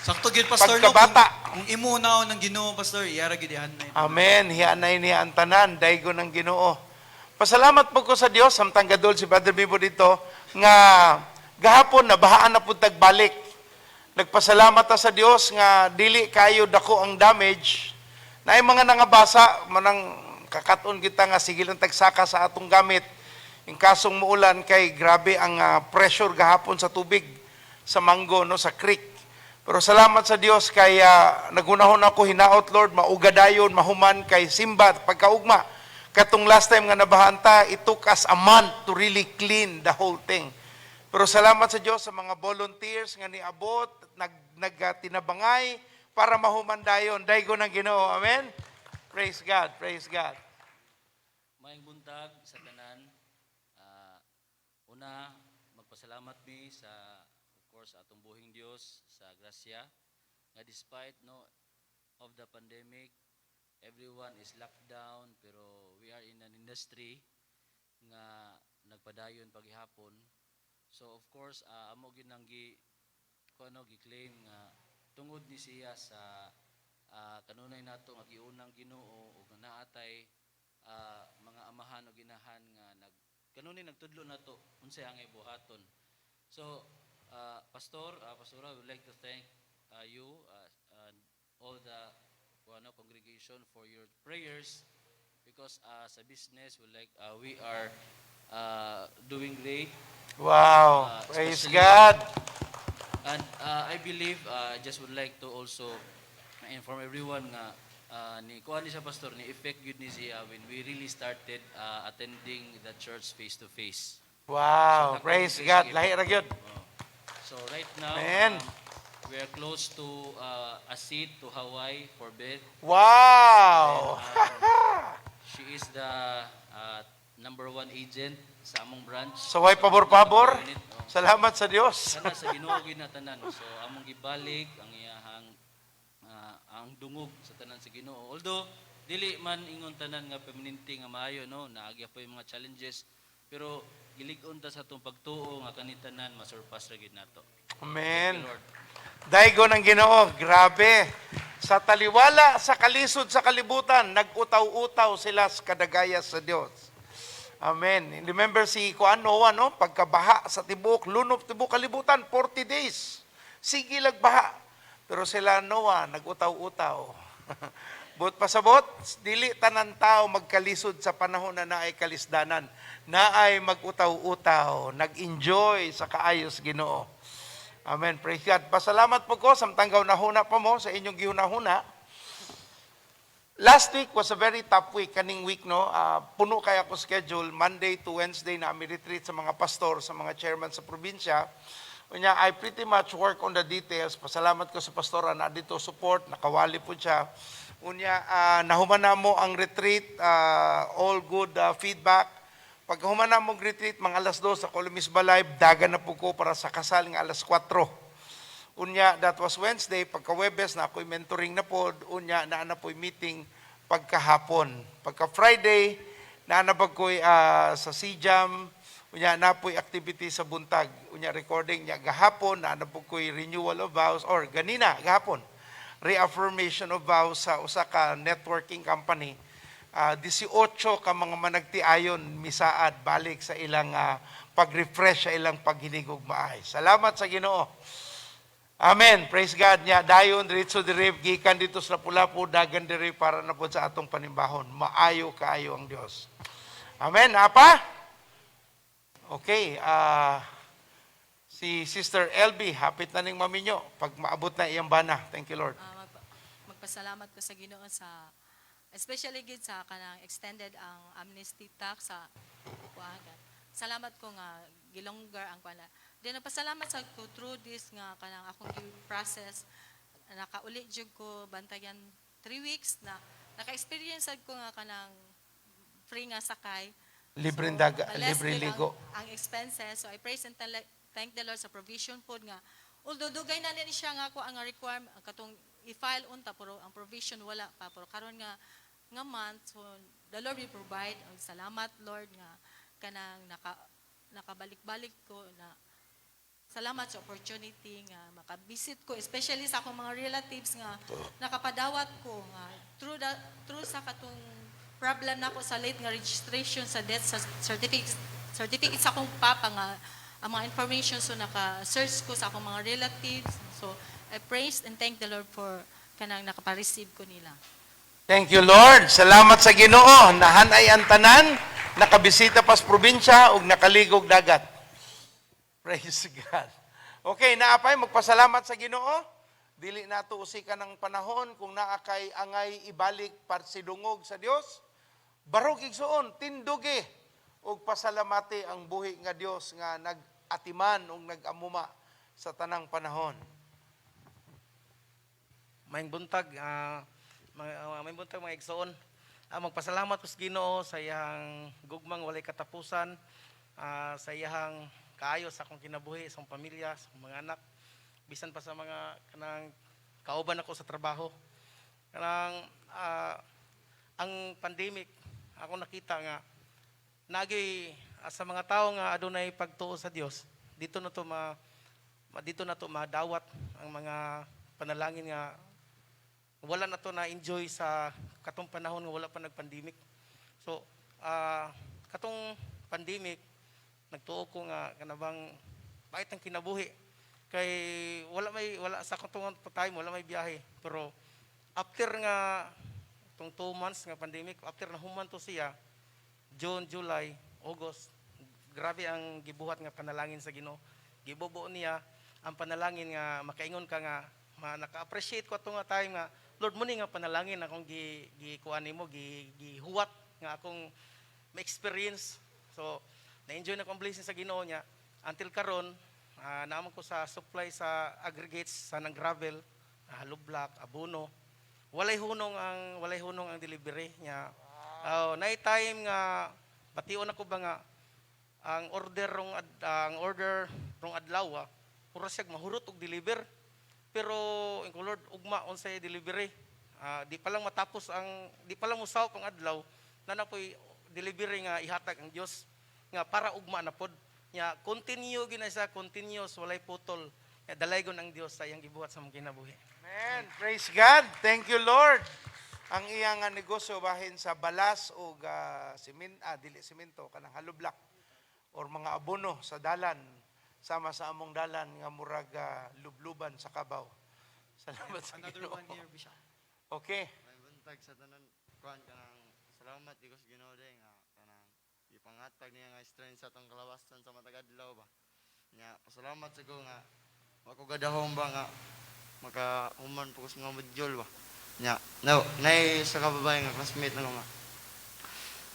Sakto gid, Pastor. pagkabata. Kung imunaw ng Ginoo, Pastor, iyara gid yan na. Amen. Hianay niya ang tanan. Daigo ng Ginoo. Pasalamat po ko sa Dios. Samtang gadol si Brother Bibo dito. Nga gahapon na bahaan na po tagbalik. Nagpasalamat ta sa Dios nga dili kayo dako ang damage. Na mga nangabasa, manang kakaton kita nga sige lang tagsaka sa atong gamit. Yung kasong muulan kay grabe ang pressure gahapon sa tubig. sa Mango, no, sa creek. Pero salamat sa Dios kaya nagunahon ako hinaot, Lord, maugadayon, mahuman kay Simba pagkaugma. Katong last time nga nabahanta, it took us a month to really clean the whole thing. Pero salamat sa Dios sa mga volunteers nga niabot, nagtinabangay para mahuman dayon. Daygo ng Ginoo. Amen. Praise God. Praise God. Maayong buntag sa tanan. Una, magpasalamat mi sa, of course, atong buhing Dios sa grasya nga despite of the pandemic, everyone is locked down, pero we are in an industry nga nagpadayon paghihapon. So of course, amo ginanggi gi-claim nga tungod ni siya sa kanunay nato nga giunang Ginoo ug naatay mga amahan o ginahan nga kanunay nagtudlo nato unsay angay buhaton. So Pastora, I would like to thank you and all the congregation for your prayers because sa business we are doing great. Wow. Praise Especially- God. And I believe I just would like to also inform everyone nga ni kuan ni sa pastor ni effect yun ni siya when we really started attending the church face to face. Wow. So, Praise nakapag- God. Lahi ra gyud. So right now Amen. we are close to a seat to Hawaii for bed. Wow. She is the number 1 agent sa among branch. So way pabor-pabor. Unit, oh. Salamat sa Dios. Kana sa Ginoo na tanan. So among gibalik ang iyahang ang dungog sa tanan sa Ginoo. Although dili man ingon tanan nga permanente nga maayo naagya pa yung mga challenges, pero gilig-on ta sa atong pagtuo nga kanitanan masurpass ra gid nato. Amen. Thank you, Lord. Daigo ng Ginoo, grabe. Sa taliwala, sa kalisod, sa kalibutan, nag-utaw-utaw sila sa kadagaya sa Dios. Amen. Remember si Noah, no? Pagkabaha sa tibok, lunop tibok kalibutan, 40 days. Sige lagbaha. Pero sila Noah, nag-utaw-utaw. But pasabot, dili tanan tao magkalisod sa panahon na naay kalisdanan. Naay mag-utaw-utaw, nag-enjoy sa kaayos Ginoo. Amen. Praise God. Pasalamat po ko, samtang gaunahuna pa mo sa inyong gihunahuna. Last week was a very tough week, kaning week, no? Puno kaya ko schedule, Monday to Wednesday na ami retreat sa mga pastor, sa mga chairman sa probinsya. Unya, I pretty much work on the details. Pasalamat ko sa pastora na dito support, nakawali po siya. Unya, nahuman na mo ang retreat, all good feedback. Pag human na mong retreat, mga alas 2 sa Columis Balay, dagan na po ko para sa kasal ng alas 4. Unya, that was Wednesday. Pagka Webes, na ako'y mentoring na po. Unya, na po'y meeting pagkahapon. Pagka Friday, naanapag ko'y sa CJAM. Unya, na po'y activity sa buntag. Unya, recording niya gahapon, naanapag ko'y renewal of vows, or ganina, gahapon, reaffirmation of vows sa usa ka networking company. 18 ka mga managtiayon misaad balik sa ilang pag-refresh sa ilang paghinigog maay. Salamat sa Ginoo. Amen. Praise God niya. Dayon diretso diri gikan dito sa Lapu-Lapu dagan diri para na pod sa atong panimbahon. Maayo kaayo ang Dios. Amen. Apa? Okay. Si Sister LB, hapit na ning maminyo pag maabot na iyang bana. Thank you, Lord. Magpasalamat ko sa Ginoo sa especially gid sa kanang extended ang amnesty tax sa kuagan. Salamat ko nga gilonggar ang pala. Then nagpasalamat sa ko through this nga kanang akong process nakauli jud ko bantayan 3 weeks na naka-experience ko nga kanang free nga sakay. Libreng So, daga, less libreng din ligo. ang expenses. So I praise and thank the Lord sa provision pod nga although dugay na ni siya nga ko ang requirement katong i-file unta pero ang provision wala pa pero karon nga month so the Lord will provide. Salamat Lord nga kanang nakabalik-balik ko na salamat sa opportunity nga makabisit ko especially sa akong mga relatives nga nakapadawat ko nga through sa katong problem nako sa late nga registration sa death certificate sa akong papa nga ang mga information so naka-search ko sa akong mga relatives. So I praise and thank the Lord for kanang nakapareceive ko nila. Thank you, Lord. Salamat sa Ginoo. Nahanay ang tanan, nakabisita pa sa probinsya ug nakaligog dagat. Praise God. Okay, naapay magpasalamat sa Ginoo. Dili nato usika ng panahon kung naa kay angay ibalik parsidungog sa Dios. Barog igsuon, tindugi ug pasalamati ang buhi nga Dios nga nag-atiman ug nag-amuma sa tanang panahon. Maayong buntag, may buntag mga igsoon. Magpasalamat ko sa Ginoo sa iyang gugmang walay katapusan, sa iyang kaayo sa akong kinabuhi, sa akong pamilya, sa akong mga anak, bisan pa sa mga kanang kauban ako sa trabaho. Kanang ang pandemic, ako nakita nga nagay sa mga tao nga adunay pagtuo sa Dios. Dito na to madawat ang mga panalangin nga wala na to na enjoy sa katong panahon nga wala pa nagpandemic. So, katong pandemic, nagtuo ko nga kanabang bakit ang kinabuhi. Kay wala sa katong time, wala may biyahe. Pero after nga itong 2 months nga pandemic, after na human to siya, June, July, August, grabe ang gibuhat nga panalangin sa Ginoo. Gibubuo niya ang panalangin nga makaingon ka nga naka-appreciate ko ato nga time nga Lord, muni nga panalangin akong gikuan nimo, gihuwat nga akong ma-experience. So, na-enjoy na akong blessing sa Ginoo niya. Until karon, naamon ko sa supply sa aggregates, sa nang gravel, hollow block, abono. Walay hunong ang delivery niya. Night time nga pation ako ba nga ang order rong adlaw, puro siya mahurot og deliver. Pero ingko Lord, ugma unsay delivery. Di pa lang musawk ang adlaw, na po'y delivery nga ihatag ang Dios nga para ugma na pod. Nya continue gina sa continuous, walay putol. Dalaygon ang Dios sa iyang gibuhat sa mga kinabuhi. Amen. Praise God. Thank you, Lord. Ang iyang negosyo bahin sa balas o dili simento, kanang hollow block or mga abono sa dalan, sama sa among dalan nga murag lubluban sa Kabaw. Salamat sa Another Ginoo. one here, Bishop. Okay. May buntag sa tanan kuan kanang salamat di ko sa Ginoo day nga kanang ipangatag niya nga strength sa atong kalawasan sa matag adlaw ba. Nya pasalamat sa ko nga ako gadahom ba nga makahuman po ko sa mga module ba. Nya nay sa kababayan nga classmate na ko nga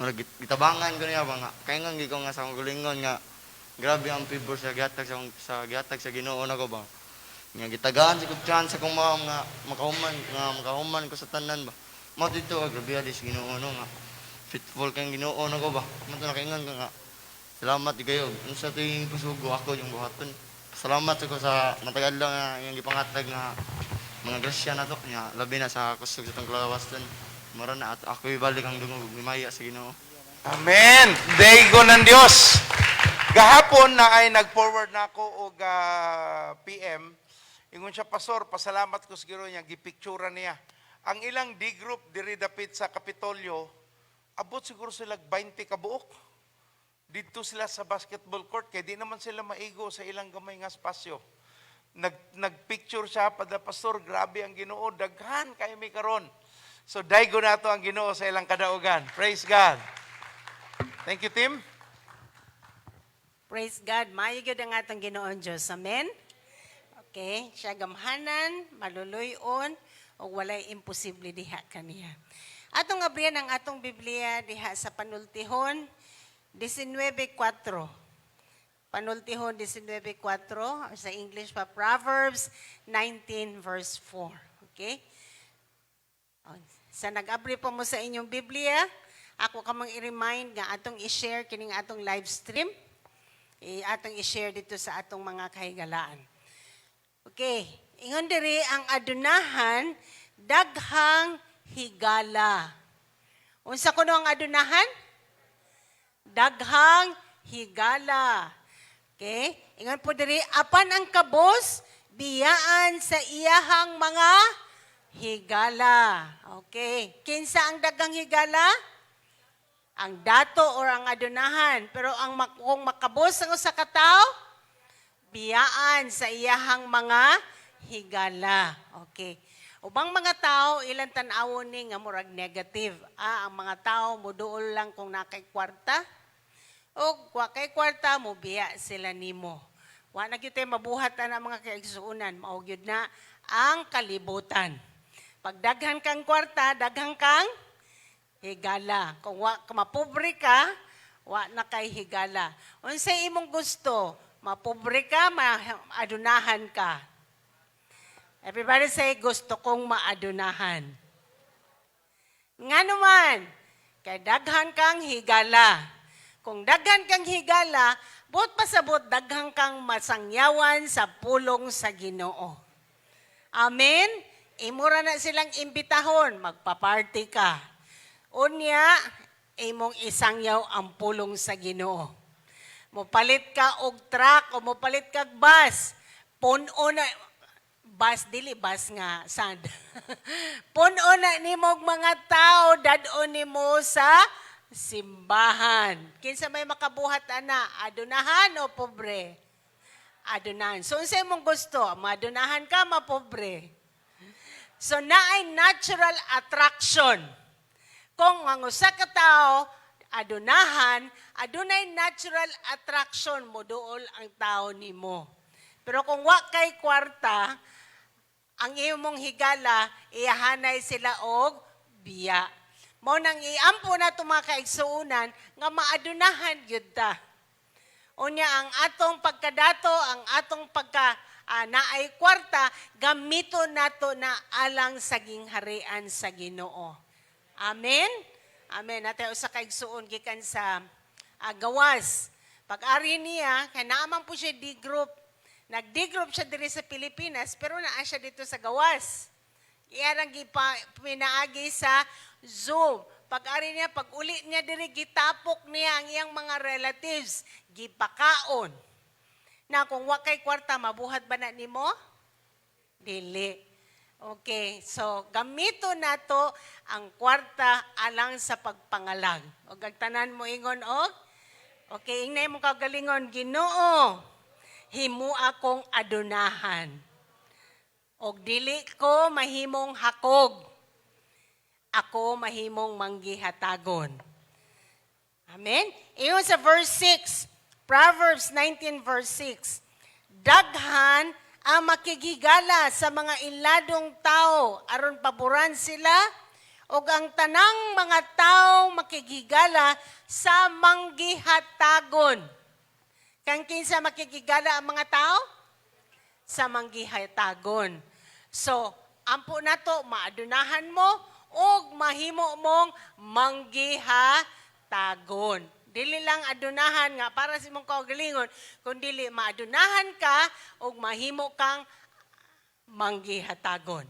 murag gitabangan ko niya ba nga kaingon gi ko nga sa akong gulingon nga grabe ang favor sa gihatag sa Ginoo na ko ba. Nga gitagaan sa kong chance akong nga makahuman ko sa tanan ba. Mao dito grabe adis Ginoo no nga. Faithful kang Ginoo na ko ba. Mo to nakaingon ka nga. Salamat kayo. Unsa tuwing pusugo ako yung buhaton. Salamat ako sa matagal lang nga yung gipangatag nga mga grasya na to. Nga labi na sa kusog sa tong kalawasan. Mara na ako ibalik ang dungog gimaya sa Ginoo. Amen. Daygo ng Dios. Gahapon na ay nag-forward na ako og PM. Ingon siya, Pastor, pasalamat ko sa Ginoo niya, gipictura niya. Ang ilang D-group diri dapit sa Kapitolyo, abot siguro sila 20 kabuok. Dito sila sa basketball court, kaya di naman sila maigo sa ilang gamay nga spasyo. Nagpicture siya, Pastor, grabe ang Ginoo, daghan kay may karon. So, daygo na to ang Ginoo sa ilang kadaugan. Praise God. Thank you, Tim. Praise God. Maayo gyud ang atong Ginoon Dios. Amen. Okay, siya gamhanan, maluluyon, o walay imposible diha kaniya. Atong abrihan ang atong Biblia diha sa Panultihon 19:4. Panultihon 19:4, sa English pa Proverbs 19 verse 4. Okay? Sa nag-abri po mo sa inyong Biblia, ako kamang i-remind nga atong i-share kining atong live stream. Atong i-share dito sa atong mga kahigalaan. Okay, ingon diri ang adunahan daghang higala. Unsa kuno ang adunahan? Daghang higala. Okay? Ingon po diri apan ang kabos biyaan sa iyahang mga higala. Okay. Kinsa ang daghang higala? Ang dato or ang adunahan. Pero kung makabos ang usa ka tawo, biyaan sa iyahang mga higala. Okay. Ubang mga tao, ilang tan-awon ni nga murag negative. Ang mga tao, muduol lang kung nakay kwarta. O kay kwarta, mo biya sila nimo. Wa na gyud tay mabuhat na mga kaigsuonan, mao gyud na ang kalibutan. Pag daghan kang kwarta, daghan kang higala. Kung wa ka mapobre ka, wa na kay higala. Unsay imong gusto? Mapobre ka, maadunahan ka. Everybody say, gusto kong maadunahan. Nga naman, kay daghan kang higala. Kung daghan kang higala, buot pasabot daghan kang masangyawan sa pulong sa Ginoo. Amen? Imura na silang imbitahon, magpa-party ka. Unya, imong isangyaw ang pulong sa Ginoo. Mopalit ka og truck o mopalit kag bus. Puno na, bus dili bus nga sad. Puno na nimo mga tao dadon nimo sa simbahan. Kinsa may makabuhat ana, adunahan o pobre? Adunahan. So unsay imong gusto? Madunahan ka, mapobre? So naay natural attraction. Kung ang usa ka tao adunahan, adunay natural attraction mo dool ang tao nimo. Pero kung wa kay kwarta, ang imong higala, iyahanay sila og biya. Mao nang iampo na ito mga kaigsuunan, nga maadunahan yun ta. Unya, ang atong pagkadato, ang atong naay kwarta, gamito nato na alang sa gingharian sa Ginoo. Amen? Amen. Natin sa kaigsuon, gikan sa gawas. Pag-ari niya, kaya naaman po siya D-group. Nag-D-group siya diri sa Pilipinas, pero naa siya dito sa gawas. Iyarang pinaagi sa Zoom. Pag-ari niya, pag-uli niya diri, gitapok niya ang iyang mga relatives. Gipakaon. Na kung wakay kwarta, mabuhat ba na nimo? Dili. Okay, so gamito nato ang kwarta alang sa pagpangalag. O gagtanan mo ingon og? Okay, ingnay mo kagalingon, Ginoo, himo akong adunahan. Og dili ko mahimong hakog. Ako mahimong manggihatagon. Amen? Iyon sa verse 6, Proverbs 19 verse 6. Daghan ang makigigala sa mga iladong tao aron paboran sila ug ang tanang mga tao makigigala sa manggihatagon. Kang kinsa makigigala ang mga tao? Sa manggihatagon. So, ampo nato maadunahan mo ug mahimo mong manggihatagon. Dili lang adunahan nga para sa imong kaugalingon, kundi maadunahan ka ug mahimo kang manggihatagon.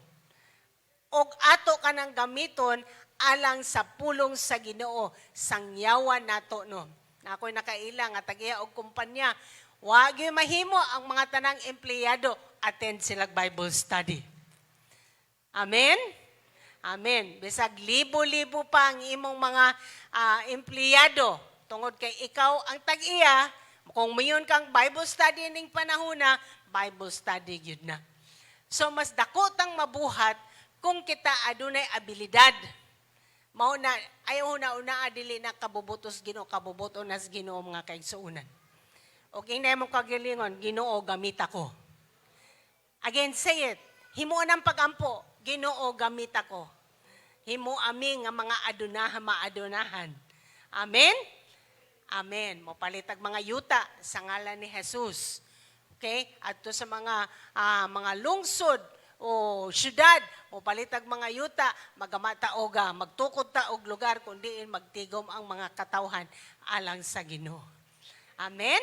Og ato ka nang gamiton alang sa pulong sa Ginoo, sangyawan nato no. Na ako'y nakaila nga tagiya og kumpanya, wa gyud mahimo ang mga tanang empleyado attend sila Bible study. Amen? Amen. Bisag libo-libo pa ang imong mga empleyado tungod kay ikaw ang tag-iya, kung mayon kang Bible study ning panahona, Bible study gyud na. So mas dako tang mabuhat kung kita adunay abilidad. Mao na ayaw na una dili na kabubutos Ginoo, kabubuto nas Ginoo mga kaigsuonan. Okay na mo kagalingon, Ginoo gamit ako. Again, say it. Himo nang pagampo, Ginoo gamit ako. Himo ami nga mga maadunahan. Amen? Amen. Mopalitag mga yuta sa ngalan ni Jesus. Okay? At to sa mga lungsod o syudad, mopalitag mga yuta, magamata oga, magtukod ta og lugar kung diin magtigom ang mga katawhan alang sa Ginoo. Amen?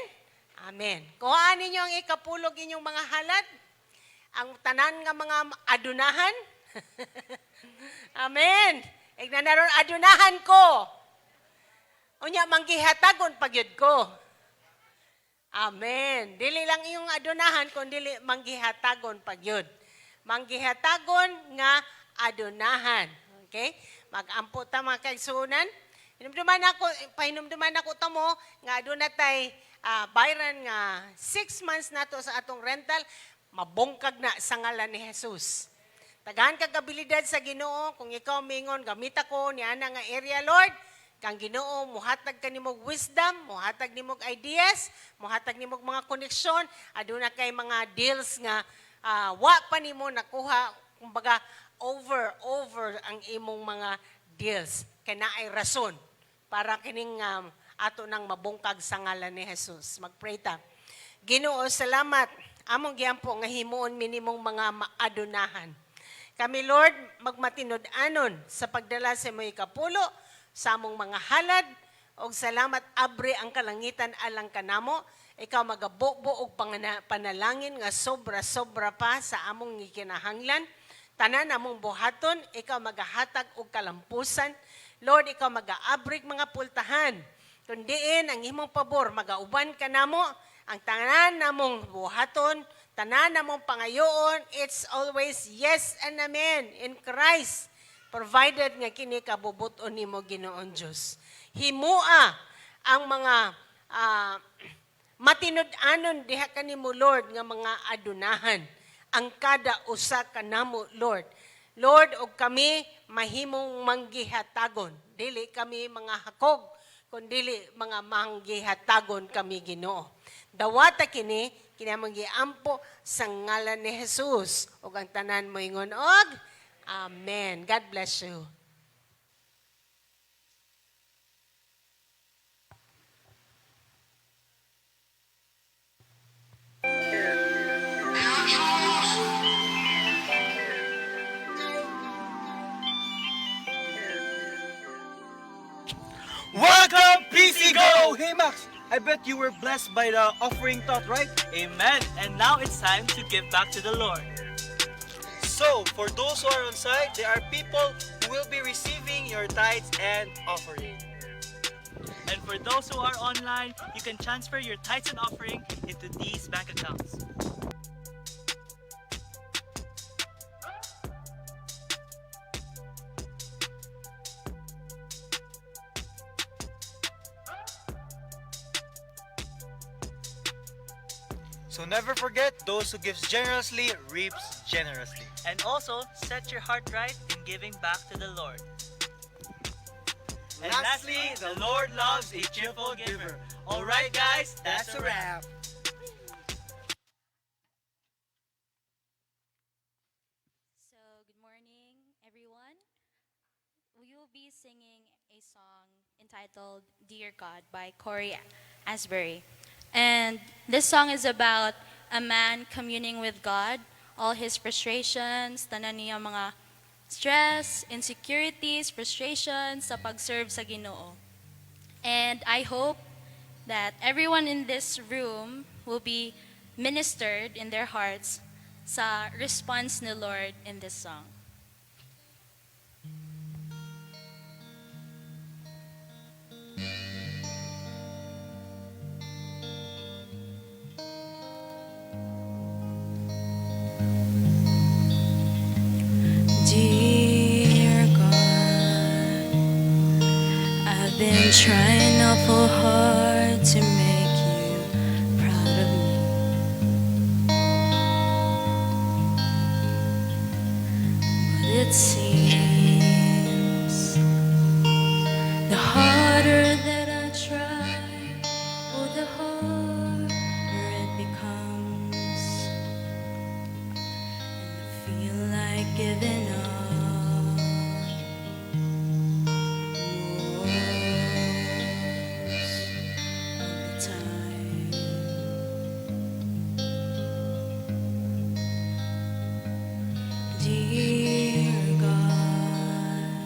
Amen. Kuhaan ninyo ang ikapulog inyong mga halad, ang tanan nga mga adunahan. Amen. Ignan na ron, adunahan ko. Unya, manggihatagon pagyud ko. Amen. Dili lang iyong adunahan, kundi manggihatagon pagyud. Manggihatagon nga adunahan. Okay? Mag-ampo ta mga kaigsuonan. Pahinumduman ako tamo nga aduna tay bayran nga 6 months nato sa atong rental, mabongkag na sa ngalan ni Jesus. Tagahan kag abilidad sa Ginoo, kung ikaw mingon gamita ko ni ana nga area, Lord, kang Ginoo muhatag kanimog wisdom, muhatag nimog ideas, muhatag nimog mga koneksyon, aduna kay mga deals nga wa pa nimo nakuha, kumbaga over ang imong mga deals. Kaya naay rason para kining ato nang mabungkag sa ngalan ni Jesus. Magpray ta. Ginoo, salamat. Among giampo nga himuon minimong mga maadunahan. Kami, Lord, magmatinod-anon sa pagdala sa mga kapulo, sa among mga halad, o salamat abre ang kalangitan alang kanamo. Ikaw magabubo og panalangin nga sobra-sobra pa sa among gikinahanglan. Tanan among buhaton, ikaw magahatag og kalampusan. Lord, ikaw mag-aabrig mga pultahan. Kundiin ang imong pabor, magauban ka namo, ang tanan namong buhaton, tanan namong pangayoon, it's always yes and amen in Christ. Provided nga kini kabubuton nimo Ginoon Dios. Himua ang mga matinud-anon diha kanimo Lord nga mga adunahan. Ang kada usa kanamo Lord. Lord, og kami mahimong manggihatagon. Dili kami mga hakog, kundili mga manggihatagon kami Ginoo. Dawata kini kinamang giampo sa ngalan ni Jesus ug ang tanan mo ingon og amen. God bless you. Welcome, PC Go! Hey Max, I bet you were blessed by the offering thought, right? Amen. And now it's time to give back to the Lord. So, for those who are on site, there are people who will be receiving your tithes and offering. And for those who are online, you can transfer your tithes and offering into these bank accounts. So never forget, those who gives generously reaps generously. And also, set your heart right in giving back to the Lord. And lastly, the Lord loves a cheerful giver. Alright guys, that's a wrap. So, good morning, everyone. We will be singing a song entitled Dear God by Corey Asbury. And this song is about a man communing with God, all his frustrations, tanan niya mga stress, insecurities, frustrations sa pag-serve sa Ginoo. And I hope that everyone in this room will be ministered in their hearts sa response ni Lord in this song. Dear God, I've been trying awful hard to make you proud of me. But it seems the harder that I try, oh, the harder it becomes. And I feel like giving up. Dear God,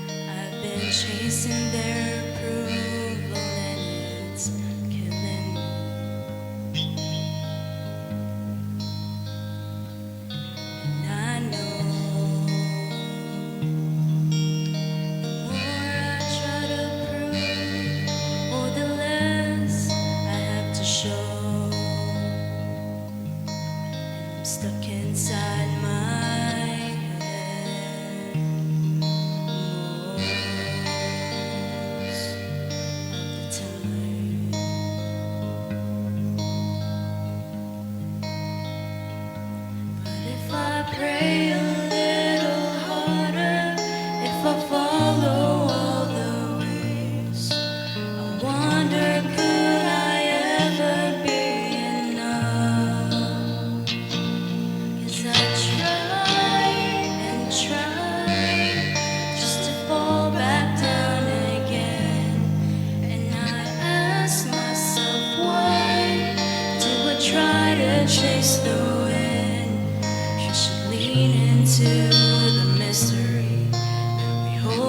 I've been chasing their approval and it's killing me. And I know the more I try to prove, oh, the less I have to show. I'm stuck inside my head. Most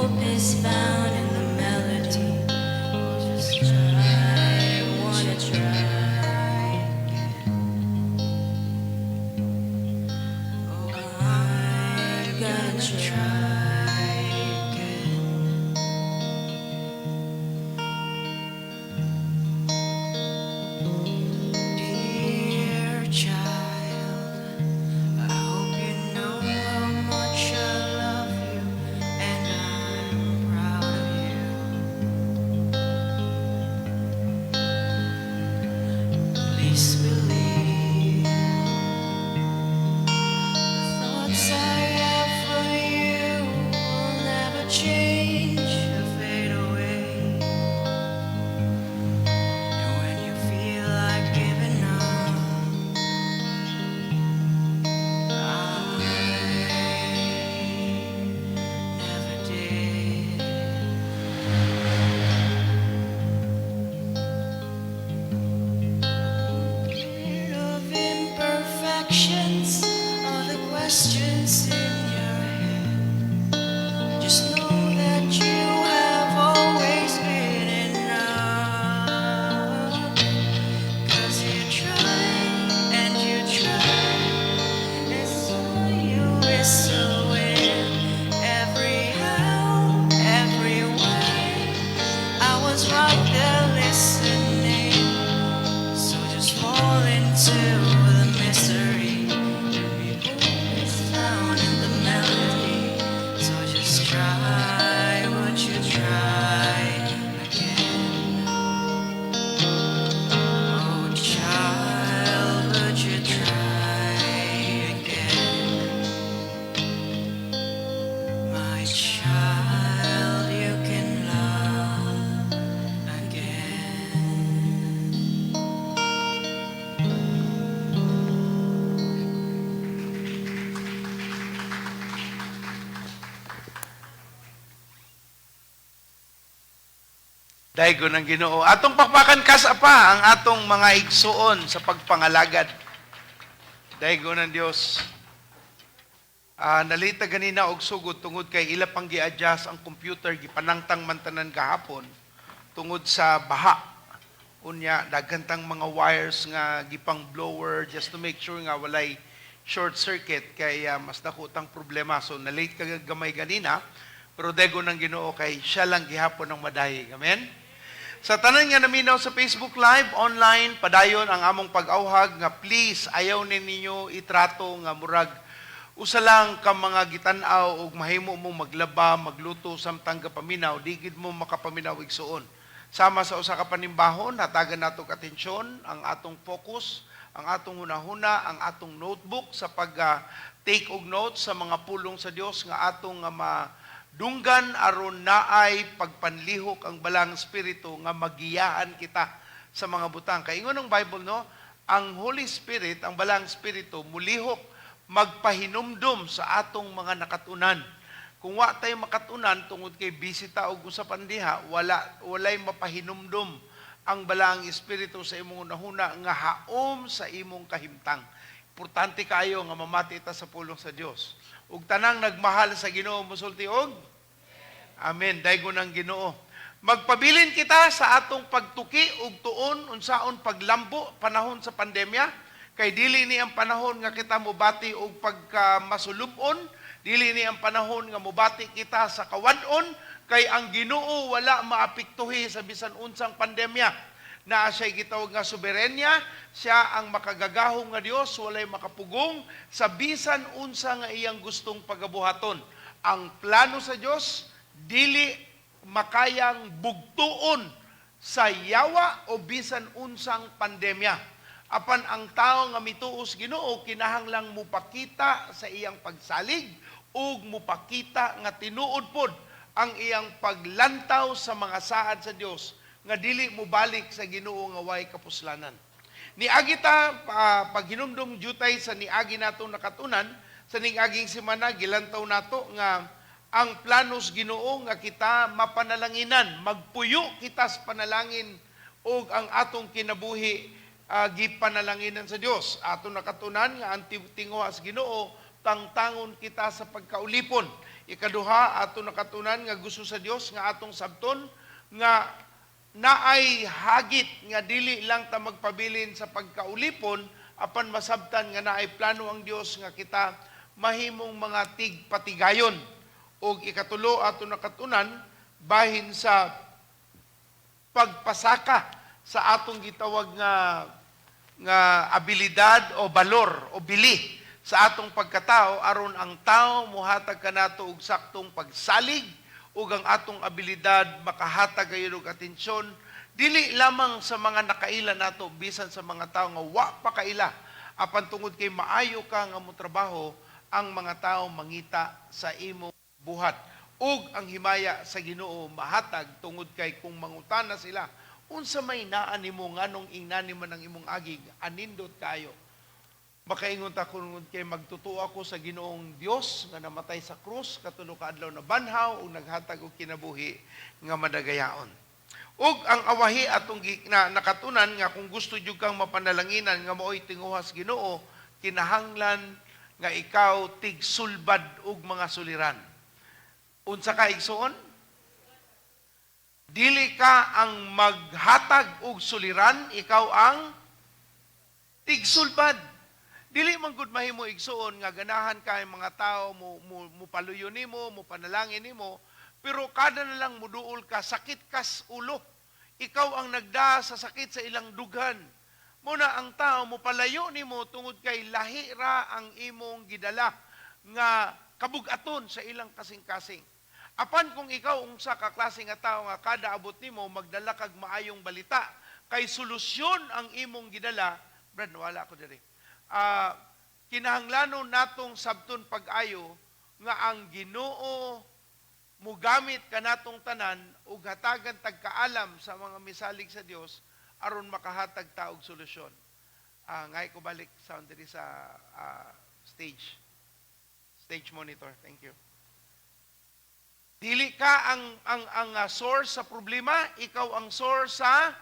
hope is found in the melody. Just try, wanna try again. Oh, I'm gonna try again. Dear child, I hope you know how much I love you, and I'm proud of you. Please believe the thoughts I have for you will never change or fade away. And when you feel like giving up, never did. Rid of imperfections, all the questions in your head. Just know that you have always been enough. 'Cause you try and you try. It's all you whistle with. Every how, every why. I was right there listening. So just fall into the mystery. Every hope is found in the melody. So just try what you try again. Oh, child, would you try again? My child, you can love again. Daigo ng Ginoo. Atong pakpakan kas apa ang atong mga igsuon sa pagpangalagad. Daigo ng Dios. Nalita ganina og sugod tungod kay ila pang gi-adjust ang computer gipanangtang mantanan gahapon tungod sa baha. Unya dagantang mga wires nga gipang blower just to make sure nga walay short circuit kay mas dakotang problema. So na-late ka gamay ganina pero daigo ng Ginoo kay siya lang gihapon ang madayig. Amen. Sa tanan nga naminaw sa Facebook Live, online, padayon ang among pag-awhag nga please, ayaw ninyo itrato nga murag usa lang ka mga gitan-aw og mahimo mo maglaba, magluto samtang kapaminaw, digid mo makapaminaw igsuon. Sama sa usa ka panimbahon, hatagan nato og atensyon, ang atong focus, ang atong hunahuna, ang atong notebook sa pag-take og notes sa mga pulong sa Dios nga atong dunggan aron naay pagpanlihok ang balang espiritu nga magiyahan kita sa mga butang. Kay ingon ng Bible no, ang Holy Spirit, ang balang espiritu mulihok magpahinumdum sa atong mga nakatunan. Kung wa tay makatunan tungod kay bisita og usapan diha, walay mapahinumdum ang balang espiritu sa imong unahuna nga haom sa imong kahimtang. Importante kayo nga mamati ta sa pulong sa Dios. Ug tanang nagmahal sa Ginoo musulti og amen. Daigo ng Ginoo. Magpabilin kita sa atong pagtuki ug tuon unsaon paglambo panahon sa pandemya kay dili ni ang panahon nga kita mobati og pagkamasulubon, dili ni ang panahon nga mobati kita sa kawan-on kay ang Ginoo wala maapektuhi sa bisan unsang pandemya. Naa siya'y gitawag nga soberenya, siya ang makagagahong nga Dios, walay makapugong sa bisan unsa nga iyang gustong pagabuhaton. Ang plano sa Dios dili makayang bugtuon sa yawa o bisan unsang pandemya. Apan ang tao nga mituos Ginoo kinahanglang mupakita sa iyang pagsalig ug mupakita nga tinuod pod ang iyang paglantaw sa mga saad sa Dios nga dili mo balik sa Ginoo nga way kapuslanan. Niagi ta paghinumdum jutay sa niagi natong nakatunan sa niaging semana gilantaw nato nga ang planos Ginoo nga kita mapanalanginan, magpuyo kita sa panalangin ug ang atong kinabuhi gipanalanginan sa Dios. Atong nakatunan nga ang tinguha sa Ginoo tangtangon kita sa pagkaulipon. Ikaduha, ato nakatunan nga gusto sa Dios nga atong sabton nga naay hagit nga dili lang ta magpabilin sa pagkaulipon apan masabtan nga naay plano ang Dios nga kita mahimong mga tigpatigayon. Og ikatulo, ato nakatunan bahin sa pagpasaka sa atong gitawag nga abilidad o balor o bili sa atong pagkatao aron ang tao mohatag kanato og saktong pagsalig ug ang atong abilidad makahatag gayud og atensyon dili lamang sa mga nakaila nato bisan sa mga tao nga wa pa kaila apan tungod kay maayo ka nga motrabaho ang mga tao mangita sa imo buhat ug ang himaya sa Ginoo mahatag tungod kay kung mangutana sila unsa may naa nimo nganong ingnan man ang imong agig anindot kayo. Makaingon ta kung kay magtutuo ako sa Ginoong Dios nga namatay sa krus katulo ka adlaw na banhaw ug naghatag og kinabuhi nga madagayaon. Ug ang awahi atong nakatunan nga kung gusto jud kang mapanalanginan nga maoy tinguhas Ginoo kinahanglan nga ikaw tigsulbad og mga suliran. Unsa ka igsuon? Dili ka ang maghatag og suliran, ikaw ang tigsulbad. Dili man gud mahimo igsuon nga ganahan kay mga tao mo paluyo nimo, mo panalangin nimo, pero kada na lang muduol ka sakit kas ulo. Ikaw ang nagda sa sakit sa ilang dughan. Muna ang tao mo palayo nimo tungod kay lahi ra ang imong gidala nga kabugaton sa ilang kasing-kasing. Apan kung ikaw unsa ka klase nga tao nga kada abot nimo magdala kag maayong balita kay solusyon ang imong gidala, brad wala ko diri. Kinahanglanon natong sabton pag-ayo nga ang Ginoo mugamit kanatong tanan ug hatagan tagkaalam sa mga misalig sa Dios aron makahatag ta og solusyon. Ngay ko balik sound diri sa stage monitor. Thank you. Dili ka ang source sa problema, ikaw ang source sa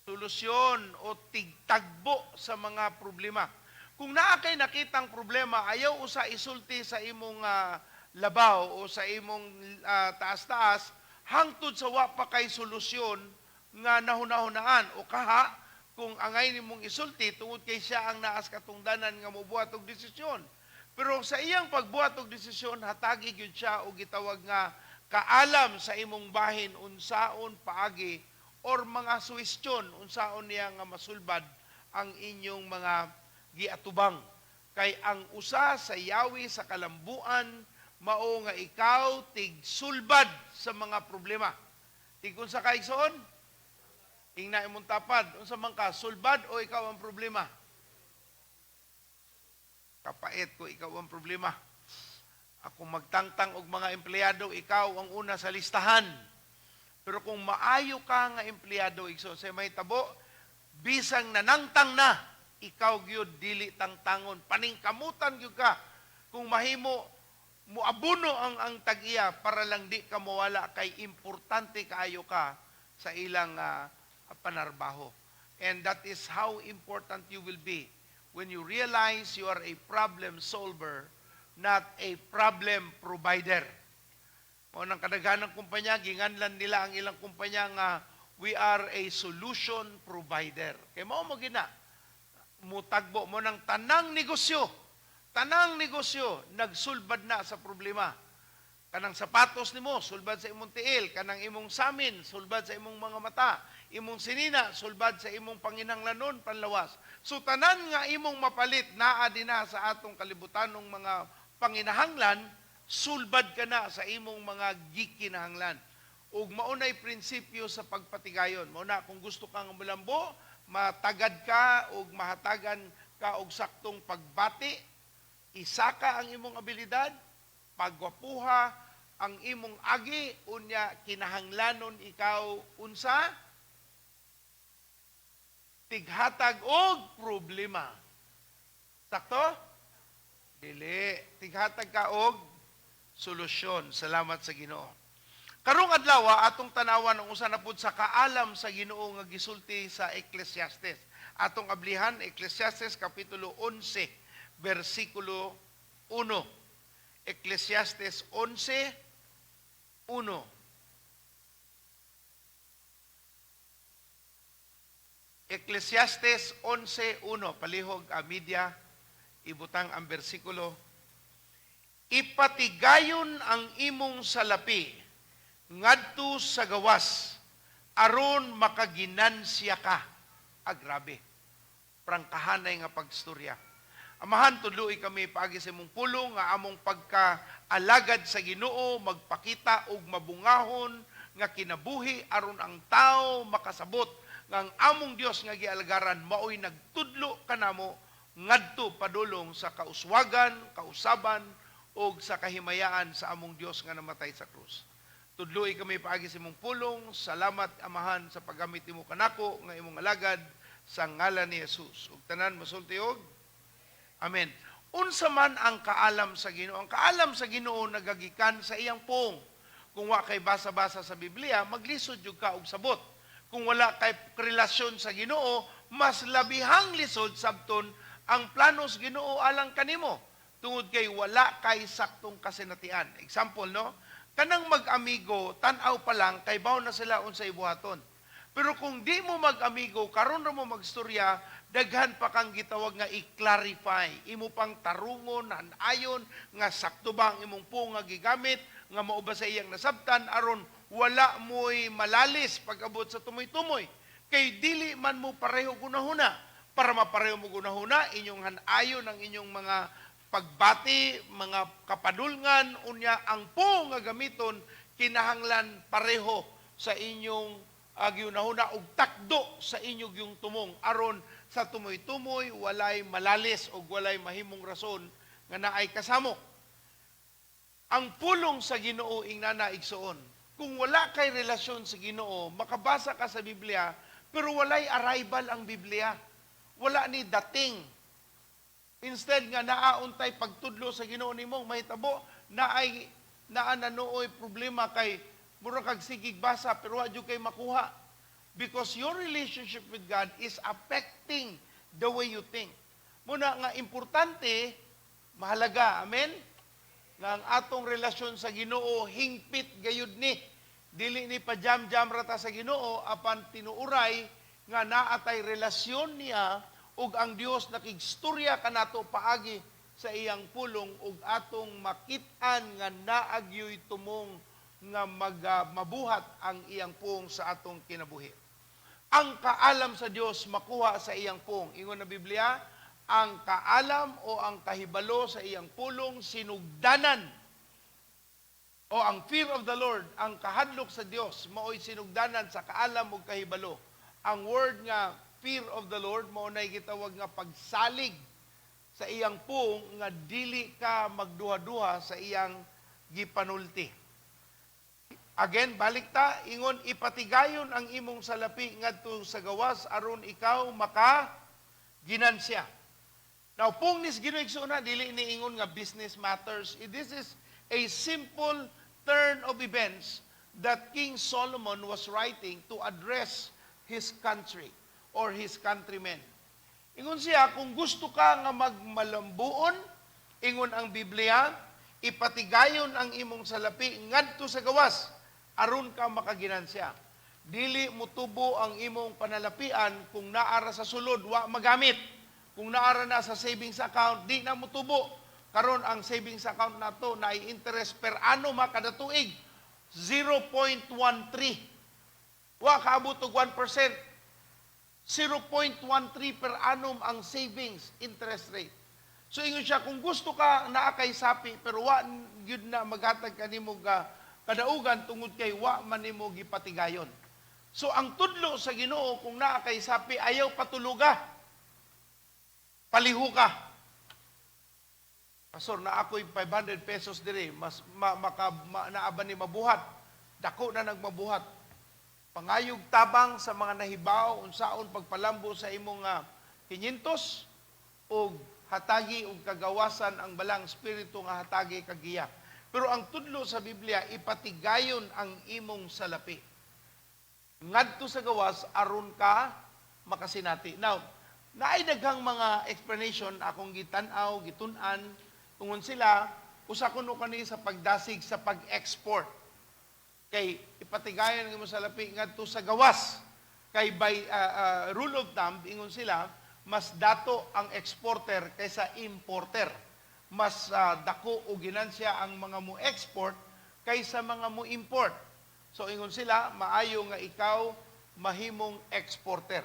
solusyon o tigtagbo sa mga problema. Kung naa kay nakitang problema, ayaw usa isulti sa imong labaw o sa imong taas-taas, hangtod sa wa pa kay solusyon nga nahunahunaan o kaha kung angay nimong isulti tungod kay siya ang naas katungdanan nga mobuhat og desisyon. Pero sa iyang pagbuhat og desisyon, hatagi gyud siya og gitawag nga kaalam sa imong bahin unsaon paagi or mga suwestyon unsaon niya nga masulbad ang inyong mga giatubang. Kay ang usa sa yawi sa kalambuan mao nga ikaw tigsulbad sa mga problema. Tig unsa ka igsoon? Ingna imong tapad, unsa man ka sulbad o ikaw ang problema? Kapait ko ikaw ang problema. Ako magtangtang og mga empleyado, ikaw ang una sa listahan. Pero kung maayo ka nga empleyado, igsoon sa may tabo, bisang nanangtang na, ikaw gyud dili tangtangon, paningkamutan gyud ka. Kung mahimo muabuno ang tag-iya para lang di ka mawala kay importante kaayo ka sa ilang panarbaho. And that is how important you will be when you realize you are a problem solver, not a problem provider. O nang kadaghanang kumpanya, ginganlan nila ang ilang kumpanya nga we are a solution provider. Kaya mao mo gina, mutagbo mo ng tanang negosyo, nagsulbad na sa problema. Kanang sapatos nimo, sulbad sa imong tiil. Kanang imong samin, sulbad sa imong mga mata. Imong sinina, sulbad sa imong panginhanglanon, panlawas. So tanan nga imong mapalit, naa din na sa atong kalibutanong mga panginahanglan, sulbad ka na sa imong mga gikinahanglan. Ug maunay prinsipyo sa pagpatigayon. Mauna, kung gusto kang mulambo, matagad ka ug mahatagan ka og saktong pagbati, isaka ang imong abilidad, pagwapuha ang imong agi, unya kinahanglanon ikaw unsa? Tighatag og problema. Sakto? Dili. Tighatag ka og solusyon. Salamat sa Ginoo. Karong adlaw atong tanawan ang usa na pud sa kaalam sa Ginoo nga gisulti sa Ecclesiastes. Atong ablihan Ecclesiastes kapitulo 11 bersikulo 1. Ecclesiastes 11:1. Ecclesiastes 11:1. Palihog a media, ibutang ang bersikulo. Ipatigayon ang imong salapi ngadto sa gawas aron makaginansya ka. Grabe. Prangkahanay nga pagstorya. Amahan, tudloy kami paagi sa imong pulong nga among pagkaalagad sa Ginoo magpakita og mabungahon nga kinabuhi aron ang tao makasabot nga ang among Dios nga gialagaran maoy nagtudlo kanamo ngadto padulong sa kauswagan, kausaban o sa kahimayaan sa among Dios nga namatay sa krus. Tudloy kami paagi sa imong pulong. Salamat Amahan sa paggamit nimo kanako nga imong alagad sa ngalan ni Jesus. Ug tanan masulti og amen. Unsa man ang kaalam sa Ginoo? Ang kaalam sa Ginoo nagagikan sa iyang pong. Kung wa kay basa-basa sa Biblia, maglisod jud ka og sabot. Kung wala kay relasyon sa Ginoo, mas labihang lisod sabton ang planos Ginoo alang kanimo. Tungod kay wala kay saktong kasinatian. Example, no? Kanang mag-amigo, tan-aw pa lang, kay baw na sila unsay buhaton. Pero kung di mo mag-amigo, karon ra mo magstorya, daghan pa kang gitawag nga i-clarify. Imo pang tarungon, ayon nga sakto ba ang imong po nga gigamit, nga mao ba sa iyang nasabtan, aron wala mo'y malalis pag-abot sa tumoy-tumoy. Kay dili man mo pareho gunahuna. Para mapareho mo gunahuna, inyong hanayon ang inyong mga pagbati, mga kapadulngan, unya ang po nga gamiton, kinahanglan pareho sa inyong ginahuna og takdo sa inyong yung tumong. Aron sa tumoy-tumoy, walay malalis o walay mahimong rason nga naay kasamo. Ang pulong sa Ginoo ing nanaigsoon. Kung wala kay relasyon sa Ginoo, makabasa ka sa Biblia, pero walay arrival ang Biblia. Wala ni dating. Instead nga naauntay pagtudlo sa Ginoo nimo, mahitabo naananooy problema kay mura kag sigig basa pero wa jud kay makuha. Because your relationship with God is affecting the way you think. Muna nga importante, mahalaga, amen? Nga ang atong relasyon sa Ginoo hingpit gayud ni. Dili ni pa jam-jam rata sa Ginoo apan tinuuray nga naatay relasyon niya ug ang Dios nakigstorya kanato paagi sa iyang pulong ug atong makit-an nga naagyoy tumong nga mabuhat ang iyang pung sa atong kinabuhi. Ang kaalam sa Dios makuha sa iyang pung. Ingon na Biblia, ang kaalam o ang kahibalo sa iyang pulong sinugdanan. O ang fear of the Lord, ang kahadlok sa Dios maoy sinugdanan sa kaalam ug kahibalo. Ang word nga fear of the Lord mao nay gitawag nga pagsalig sa iyang pung nga dili ka magduha-duha sa iyang gipanulti. Again, balik ta, ingon ipatigayon ang imong salapi ngadto sa gawas aron ikaw maka ginansya. Now, pung nis Ginoo igsoon dili ni ingon nga business matters. This is a simple turn of events that King Solomon was writing to address his country or his countrymen. Ingon siya, kung gusto ka nga magmalambuon, ingon ang Biblia, ipatigayon ang imong salapi ngadto sa gawas aron ka makaginansya. Dili mutubo ang imong panalapian kung naara sa sulod wa magamit. Kung naara na sa savings account, di na mutubo. Karon ang savings account nato na interest per annum kada tuig 0.13. Wa kaabot og 1%. 0.13 per annum ang savings interest rate. So ingon siya, kung gusto ka naa kay sapi pero wa gyud na maghatag kanimo ga kadaugan tungod kay wa man nimo gipatigayon. So ang tudlo sa Ginoo kung naa kay sapi ayaw patuluga. Paliho ka. Pastor, na ako'y 500 pesos dire, mas naaban ni mabuhat. Dako na nagmabuhat. Pangayog tabang sa mga nahibaw, unsaon pagpalambo sa imong 500 o hatagi og kagawasan ang balang espiritu nga hatagi kagiya. Pero ang tudlo sa Biblia, ipatigayon ang imong salapi. Ngadto sa gawas, aron ka makasinati. Now, naay daghang mga explanation akong gitan-aw, gitun-an, tungod sila, usa kuno kani sa pagdasig sa pag-export. Kay ipatigayon ng imong salapi ngadto sa gawas. Kay by rule of thumb, ingon sila, mas dato ang exporter kaysa importer. Mas dako o ginansya ang mga mo export kaysa mga mo import. So ingon sila, maayo nga ikaw mahimong exporter.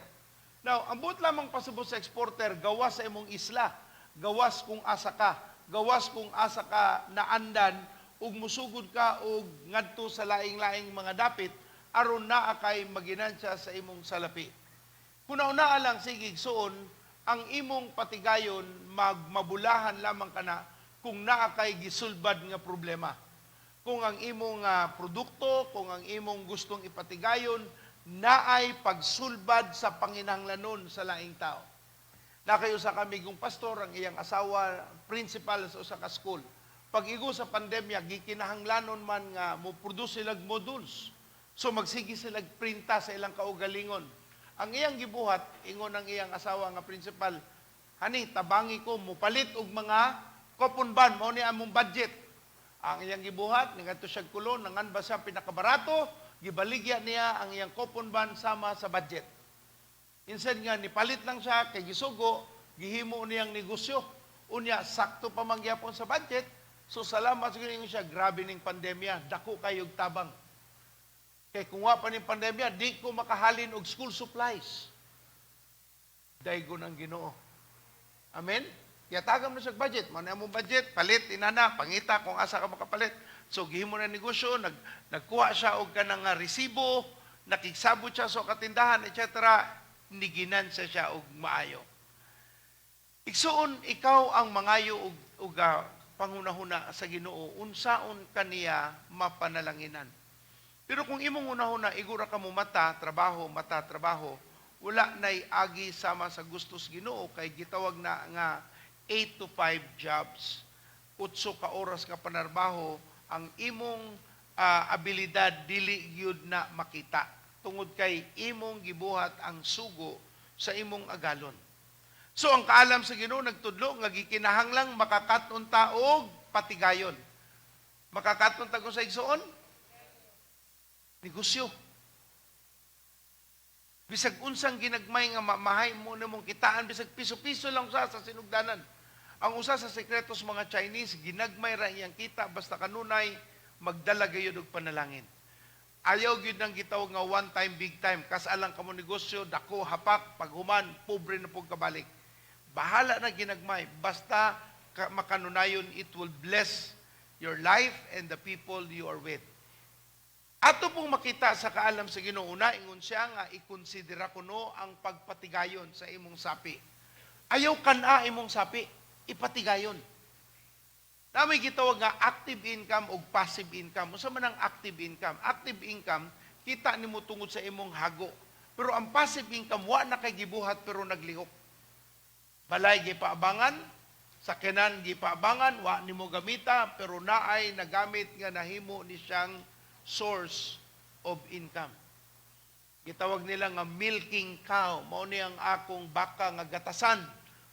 Now, ang buot lamang pasubot sa exporter, gawas sa imong isla, gawas kung asa ka, gawas kung asa ka naandan, ug musugod ka og ngadto sa laing-laing mga dapit, aron naa kay maginansya sa imong salapi. Kuna-una lang sige suon, ang imong patigayon mabulahan lamang kana kung naa kay gisulbad nga problema. Kung ang imong produkto, kung ang imong gustong ipatigayon, naay pagsulbad sa panginahanglanon sa laing tao. Nakayo sa kami kung pastor, ang iyang asawa, principal sa usa ka school. Pag-igo sa pandemya, gikinahanglanon man nga mo produce silag modules. So magsige sila printa sa ilang kaugalingon. Ang iyang gibuhat, ingon ang iyang asawa nga principal, hani, tabangi ko, mupalit og mga coupon bond, mao ni among budget. Ang iyang gibuhat, ngadto siya kulon, nangan ba siya pinakabarato, gibaligya niya ang iyang coupon bond sama sa budget. Instead nga, nipalit lang siya, kay gisugo, gihimo niyang negosyo. Unya, sakto pa mangyapon sa budget, so salamat sa ganyan siya, grabe ning pandemya, dako kayog tabang. Kay kung wa pa ning pandemya, di ko makahalin og school supplies. Daygo ng Ginoo. Amen? Kaya tagam na siya budget. Mano mo budget, palit, inana, pangita kung asa ka makapalit. So, gihimo na negosyo, nagkuha siya og kanang resibo, nakigsabot siya sa katindahan, etc. Niginan siya og maayo. Igsuon, ikaw ang mangayo og panghunahuna sa Ginoo, unsaon kaniya mapanalanginan. Pero kung imong una-una, igura ka mo mata, trabaho, wala na'y agi sama sa gustos Ginoo, kay gitawag na nga 8 to 5 jobs, 8 ka oras ka panarbaho, ang imong abilidad dili gyud na makita. Tungod kay imong gibuhat ang sugo sa imong agalon. So ang kaalam sa Ginoo nagtudlo nga gikinahanglang makakaton ta og patigayon. Makakaton ta kung sa igsoon? Negosyo. Bisag unsang ginagmay nga mahay mo namong kitaan, bisag piso-piso lang sa sinugdanan. Ang usa sa sekretos mga Chinese, ginagmay ra iyang kita basta kanunay magdala gayud og panalangin. Ayaw gyud nang gitawag nga one time big time, kasalang kamo negosyo dako hapak paghuman pobre na pug kabalik. Bahala na ginagmay basta makanunayon, it will bless your life and the people you are with. Ato pong makita sa kaalam sa Ginoo, una ingon siya nga ikonsidera kuno ang pagpatigayon sa imong sapi. Ayaw kana imong sapi, ipatigayon. Na may gitawag nga active income o passive income. Unsa man ang active income? Active income, kita nimo tungod sa imong hago. Pero ang passive income, wa na kay gibuhat pero naglihok. Balay gipaabangan, sakyanan gipaabangan, wa nimo gamita, pero naay nagamit nga nahimo ni siyang source of income. Gitawag nila nga milking cow. Mao ni ang akong baka nga gatasan.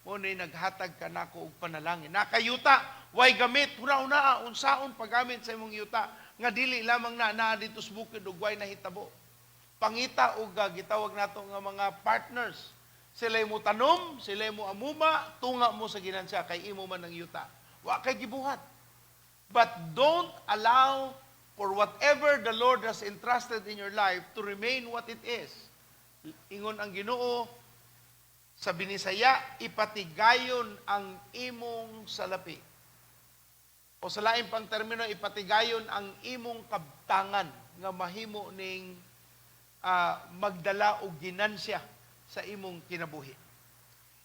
Mao ni naghatag kanako og panalangin. Nakayuta, way gamit, una-una, unsaon paggamit sa imong yuta, nga dili lamang na dito sa bukid ug way nahitabo. Pangita og gitawag nato nga mga partners. Sila mo tanom, sila mo amuma, tunga mo sa ginansya, kay imo man ang yuta. Wa kay gibuhat. But don't allow for whatever the Lord has entrusted in your life to remain what it is. Ingon ang Ginoo, sa Binisaya, ipatigayon ang imong salapi. O sa lain pang termino, ipatigayon ang imong kabtangan nga mahimo ning magdala og ginansya sa imong kinabuhi.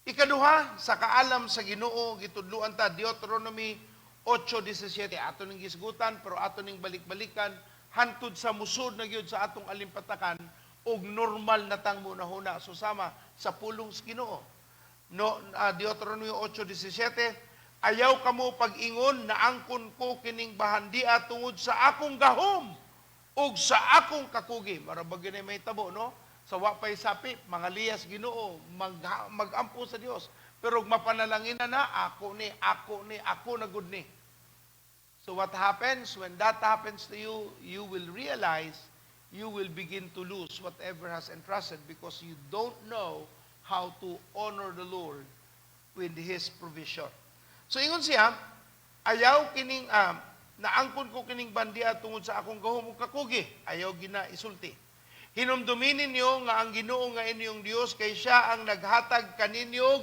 Ikaduha, sa kaalam sa Ginoo, gitudluan ta, Deuteronomy 8:17, ato ning gisgutan, pero ato ning balik-balikan, hantud sa musod na gyud sa atong alimpatakan, og normal na tang munahuna susama sa pulong sa Ginoo. No, Deuteronomy 8:17, ayaw kamo pag-ingon na angkon ko kining bahandia tungod sa akong gahom ug sa akong kakugi. Marabag na may tabo, no? Sa wapay sapi, mga liyas Ginoo, magampo sa Dios. Pero mapanalangin na ako na gud ni. So what happens when that happens to you, you will realize you will begin to lose whatever has entrusted because you don't know how to honor the Lord with His provision. So ingon siya, ayaw kining naangkon ko kining bandiya tungod sa akong gahom ug kakugi, ayaw gina isulti. Hinumdumin ninyo nga ang Ginoo nga inyong Dios kay siya ang naghatag kaninyog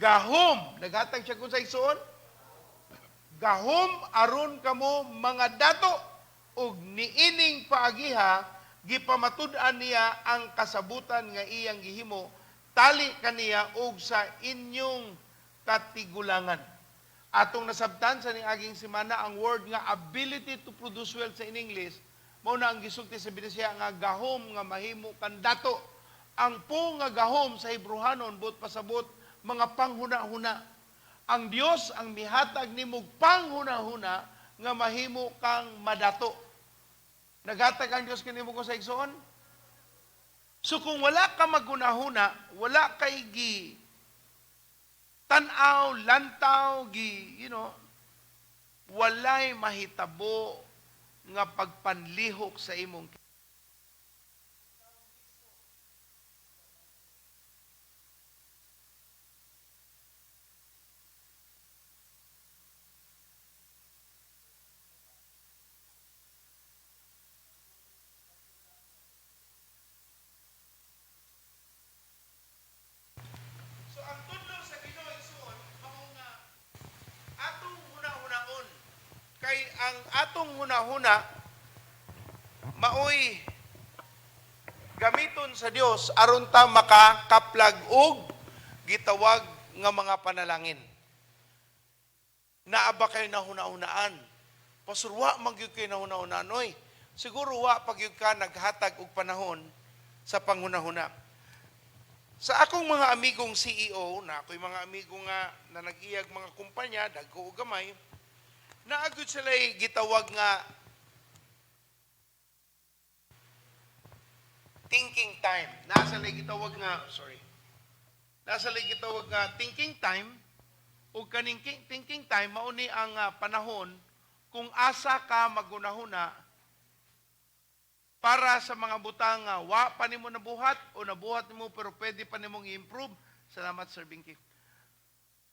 gahom. Naghatag siya kung sa igsoon? Gahom aron kamo mga dato ug niining paagiha gipamatud-an niya ang kasabutan nga iyang gihimo tali kaniya og sa inyong katigulangan. Atong nasabtan sa ning aging semana ang word nga ability to produce wealth sa in English mao na ang gisulti sa Bisaya nga gahom nga mahimo kan dato. Ang po nga gahom sa Hebrehanon buot pasabot mga panghuna-huna. Ang Dios ang mihatag nimo panghuna-huna nga mahimo kang madato. Naghatag ang Dios kanimo ko sa igsoon? So kung wala ka maghuna-huna, wala kay gi tanaw, lantaw, walay mahitabo nga pagpanlihok sa imong kay ang atong huna-huna maoy gamiton sa Dios aron ta makakaplag og gitawag nga mga panalangin. Naaba kay nahuna-hunaan. Pasurwa magyud kay nahuna-hunaan oy. Siguro wa pagyud ka naghatag og panahon sa panghuna-huna. Sa akong mga amigong CEO, na ako'y mga amigo nga na nag-iyag mga kumpanya, dagko o gamay, naagod sila'y gitawag nga thinking time. Nasa lay gitawag nga thinking time o kaning thinking time mauni ang panahon kung asa ka magunahuna para sa mga butang nga wa pa nimo nabuhat o nabuhat nimo pero pwede pa nimong i-improve. Salamat Sir Binky.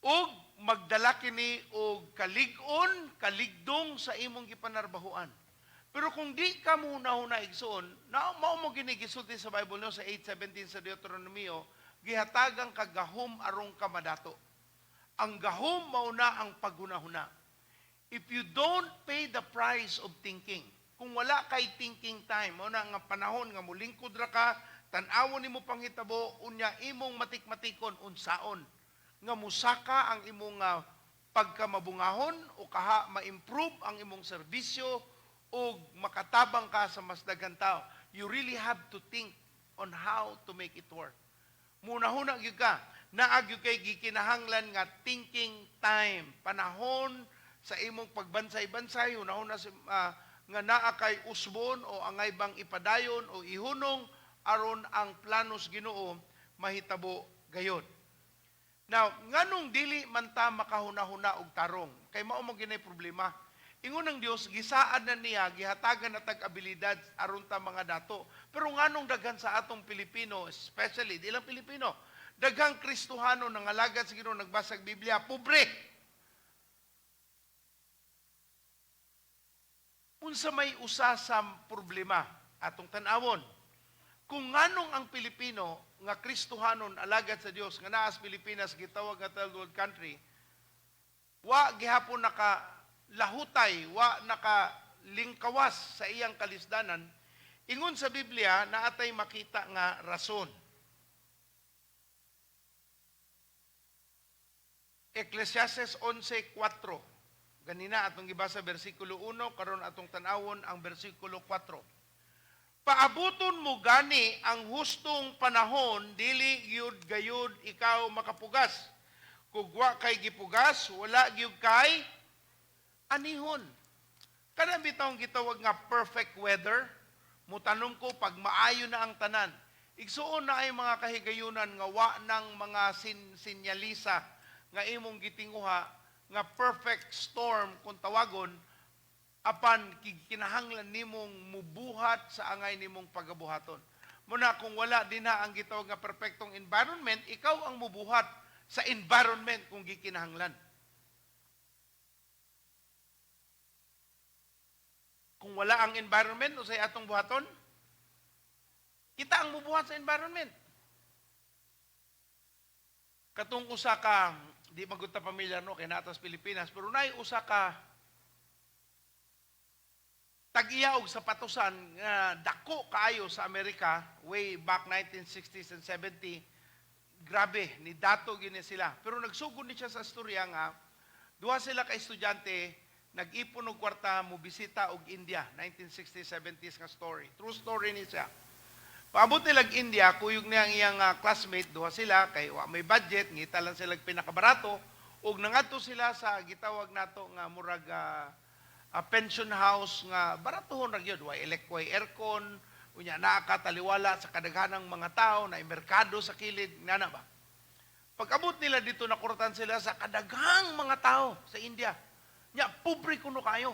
Ug magdala kini og kalig-on, kaligdong sa imong gipanarbahuan. Pero kung di ka muna igsoon, mao mo ginigisulti sa Bible no sa 8:17 sa Deuteronomio, gihatagang kagahom arong kamadato. Ang gahom mao na ang paghunahuna. If you don't pay the price of thinking, kung wala kay thinking time, mao na nga panahon nga mulingkod ra ka, tan-awon nimo panghitabo unya imong matik-matikon unsaon nga musaka ang imong pagkamabungahon o kaha ma-improve ang imong serbisyo o makatabang ka sa mas daghang tao. You really have to think on how to make it work. Muna-huna gyud ka, naagyo kay gikinahanglan nga thinking time, panahon sa imong pagbansay-bansay, hunahuna nga naa kay usbon o angay bang ipadayon o ihunong aron ang planos Ginoo mahitabo gayon. Now, nganong dili man ta makahuna-huna og tarong? Kay mao mo ginay problema. Ingon ng Dios, gisaad na niya, gihatagan na tag-abilidad aron ta mga dato. Pero nganong daghan sa atong Pilipino, especially, di lang Pilipino, daghang Kristohano nangalagad sa Ginoo nagbasag Biblia, pobre. Unsa may usa sa problema atong tan-awon. Kung nganong ang Pilipino nga Kristohanon alagad sa Dios nga naa sa Pilipinas gitawag nga third world country, wa gihapon lahutay, wa nakalingkawas sa iyang kalisdanan, ingon sa Biblia naatay makita nga rason. Ecclesiastes 11:4. Ganina atong gibasa bersikulo 1 karon atong tan-awon ang bersikulo 4. Paabuton mo gani ang hustong panahon, dili gyud gayud ikaw makapugas. Kung wa kay gipugas, wala gyud kay anihon. Kana bitawng gitawag nga perfect weather. Mutanom ko pag maayo na ang tanan. Igsuon na ay mga kahigayunan nga wa nang mga sinyalisa nga imong gitinguha nga perfect storm kung tawagon apan kinahanglan nimong mubuhat sa angay nimong pagabuhaton. Muna kung wala din ang gitawag nga perpektong environment, ikaw ang mubuhat sa environment kung gikinahanglan. Kung wala ang environment, usay atong buhaton, kita ang mubuhat sa environment. Katong usa ka, di magutta pamilyar no, kay natas Pilipinas, pero nay usa ka tag-iyaog sa patusan nga dako kaayo sa Amerika way back 1960s and 70. Grabe, ni dato gini sila. Pero nagsugod ni siya sa istorya nga duha sila ka estudyante nag-ipon og kwarta mo bisita og India 1960s 70s nga story. True story ni siya. Paabot nilang India, kuyog niya ang iyang classmate, duha sila kay wa may budget, ngita lang sila pinakabarato ug nangadto sila sa gitawag nato nga murag pension house nga baratuhon ra gyud, way way aircon, unya naa ka taliwala sa kadaghanang mga tao na merkado sa kilid nana ba. Pag-abot nila dito nakuratan sila sa kadaghang mga tao sa India. Nya pobre kuno kayo.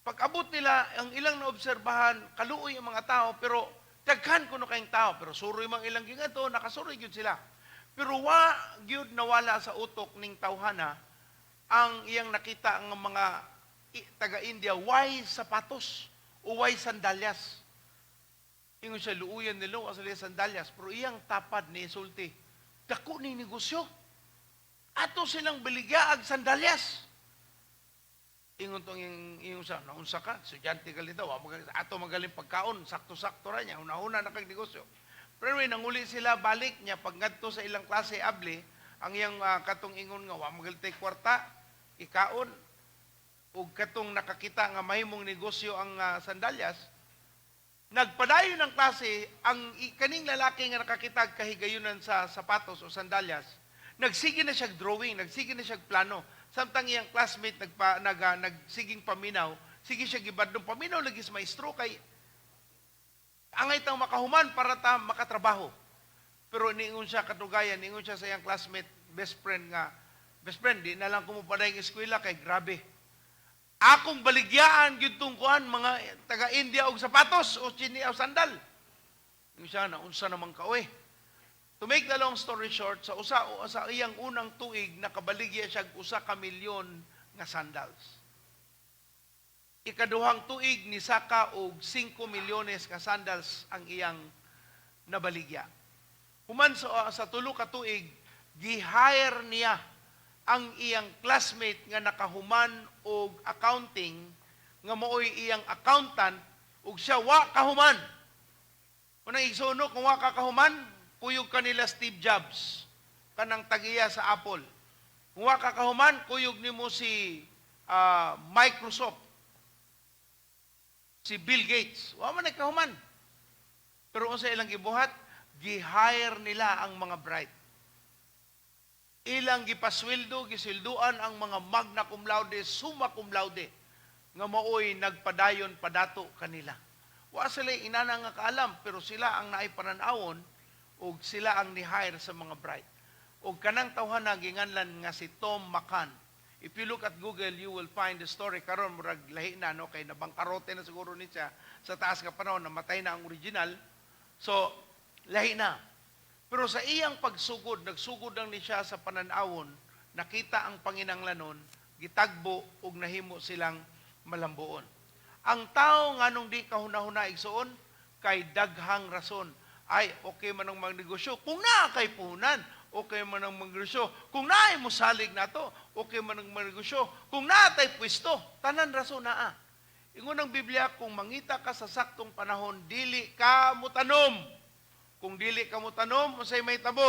Pag-abot nila ang ilang naobserbahan, kaluoy ang mga tao pero daghan kuno kayong tao pero suroy mang ilang gingadto, nakasuroy gyud sila. Pero wa gyud nawala sa utok ning tawhana ang iyang nakita ang mga taga-India, why sapatos o why sandalyas. Ingon siya, luuyan nila o asali sandalyas, pero iyang tapad ni isulti, dako ni negosyo. Ato silang biligyaag sandalyas. Ingon tong ingon siya, naunsa ka, estudyante ka lito, ato magaling pagkaon, sakto-sakto ra niya, una-una na kag negosyo. Pero anyway, nanguli sila balik niya, pag ngadto sa ilang klase abli, ang iyang katong ingon nga, wa magaling tay kwarta, ikaon, ug katong nakakita nga mahimong negosyo ang sandalyas, nagpadayon ng klase ang kaning lalaki nga nakakita kahigayunan sa sapatos o sandalyas, nagsige na siya drawing, nagsige na siya plano. Samtang iyang classmate nagsiging paminaw, sige siya gibadlong paminaw lagi sa maestro kay angay tang makahuman para ta makatrabaho. Pero niingon siya katugayan, niingon siya sa iyang classmate, best friend, di na lang kumupaday ng eskwela kay grabe. Akong baligyaan gyud tong kuan mga taga-India og sapatos o chini o sandal. Yung siya na unsa naman ka oy. To make the long story short, sa iyang unang tuig nakabaligya siya og 1 milyon nga sandals. Ikaduhang tuig ni saka og 5 milyones nga sandals ang iyang nabaligya. Human sa tulo ka tuig gi-hire niya ang iyang classmate nga nakahuman og accounting nga maoy iyang accountant ug siya wa kahuman. Unang igsuno kung wa ka kahuman, kuyog kanila Steve Jobs kanang tagiya sa Apple. Kung wa ka kahuman, kuyog nimo si Microsoft. Si Bill Gates, wa man kahuman. Pero unsa ilang gibuhat, gi-hire nila ang mga bright. Ilang gipasweldo, gisilduan ang mga magna cum laude, summa cum laude, nga maoy nagpadayon padato kanila. Wa sila inana nga kaalam, pero sila ang naay pananawon, ug sila ang ni-hire sa mga bright. Ug kanang tawhana ginganlan nga si Tom McCann. If you look at Google, you will find the story. Karon murag lahi na, no? Kay nabangkarote na siguro ni siya sa taas nga panahon, namatay na ang original. So, lahi na. Pero sa iyang pagsugod, nagsugod lang ni siya sa pananawon, nakita ang panginanglanon, gitagbo ug nahimo silang malambuon. Ang tao nga nung di kahuna-huna igsuon, kay daghang rason. Ay, okay man ang magnegosyo. Kung naa kay puhunan, okay man ang magnegosyo. Kung naay mo salig na to, okay man ang magnegosyo. Kung naa tay pwesto, tanan rason naa. Ingon ang Biblia, kung mangita ka sa saktong panahon, dili ka mutanom. Kung dili ka mo tanom, unsay may tabo?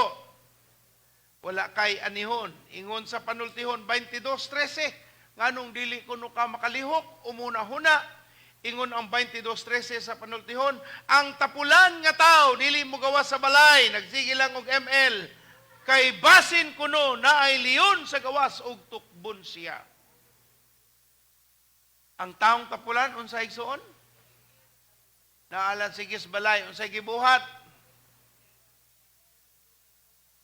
Wala kay anihon. Ingon sa panultihon 22:13, nganong dili kuno ka makalihok, umuna-huna. Ingon ang 22:13 sa panultihon, ang tapulan nga tao, dili mo gawas sa balay, nagsige lang og ML, kay basin kuno na ay leon sa gawas og tukbon siya. Ang taong tapulan, unsay igsuon? Naalan sigis balay, unsay gibuhat?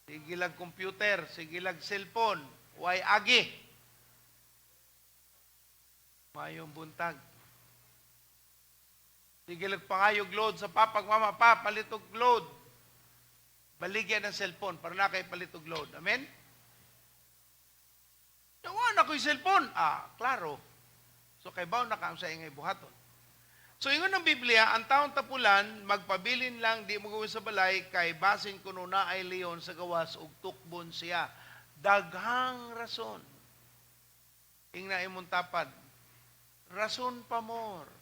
Sige lang computer, sige lang cellphone, way agi. Mayong buntag. Sige pangayog load sa papag mama pa, palitog load. Baligyan ng cellphone para na kayo palitog load. Amen? Nawa na ko yung cellphone. Klaro. So kay baon na kaam sa ingay buhaton. So ingon ng Biblia, ang taong tapulan, magpabilin lang, di mo gawin sa balay, kay basin kuno na ay leon sa gawas, ug tukbon siya. Daghang rason. Ingna imong tapad. Rason pa more.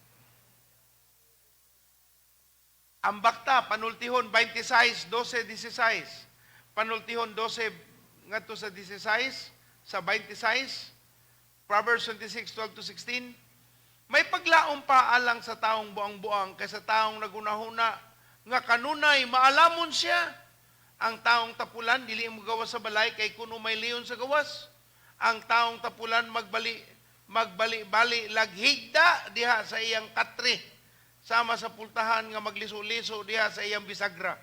Ang bakta, panultihon 26, 12, 16. Panultihon 12, ngadto sa 16, sa 26, Proverbs 26, 12 to 16. May paglaom pa alang sa taong buang-buang kaysa taong nagunahuna nga kanunay maalamon siya. Ang taong tapulan dili mo gawas sa balay kay kuno may leon sa gawas. Ang taong tapulan magbali-bali laghigda diha sa iyang katri sama sa pultahan nga magliso-liso diha sa iyang bisagra.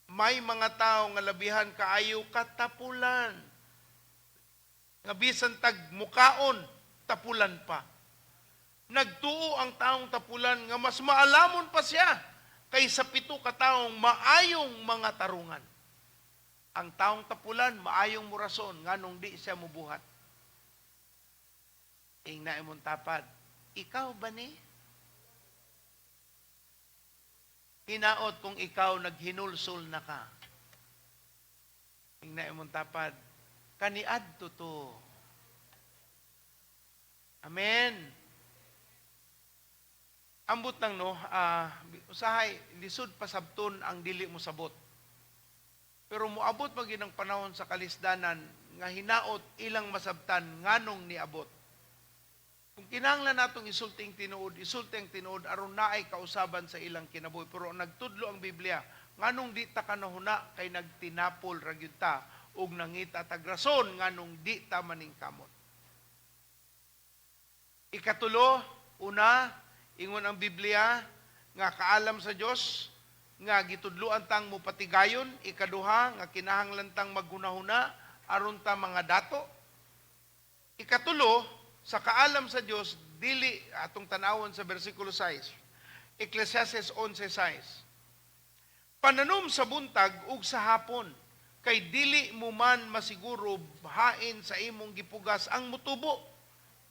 May mga tao nga labihan kaayo katapulan nga bisan tag mukaon tapulan pa. Nagtuo ang taong tapulan nga mas maalamon pa siya kaysa 7 ka taong maayong mga tarungan. Ang taong tapulan maayong murason nganong di siya mubuhat. Ingna imong tapad, ikaw ba ni? Hinaot kung ikaw naghinulsol na ka. Ingna imong tapad, kaniadto to. Amen. Ambot lang no, usahay, lisod pasabton ang dili mo sabot. Pero muabot magin ang panahon sa kalisdanan nga hinaot ilang masabtan nganong niabot. Kung kinahanglan natong isulting tinuod aron naay kausaban sa ilang kinabuhi. Pero nagtudlo ang Biblia, nganong di ta kanahuna kay nagtinapol ra gyud ta ug nangita tag rason nganong di ta maningkamot. Ikatulo, una, ingon ang Biblia nga kaalam sa Dios nga gitudloan tang mo patigayon. Ikaduha nga kinahanglan tang maghunahuna aron ta mga dato. Ikatulo, sa kaalam sa Dios dili atong tanawon sa bersikulo 6. Ecclesiastes 11:6. Pananom sa buntag ug sa hapon kay dili mo man masiguro hain sa imong gipugas ang mutubo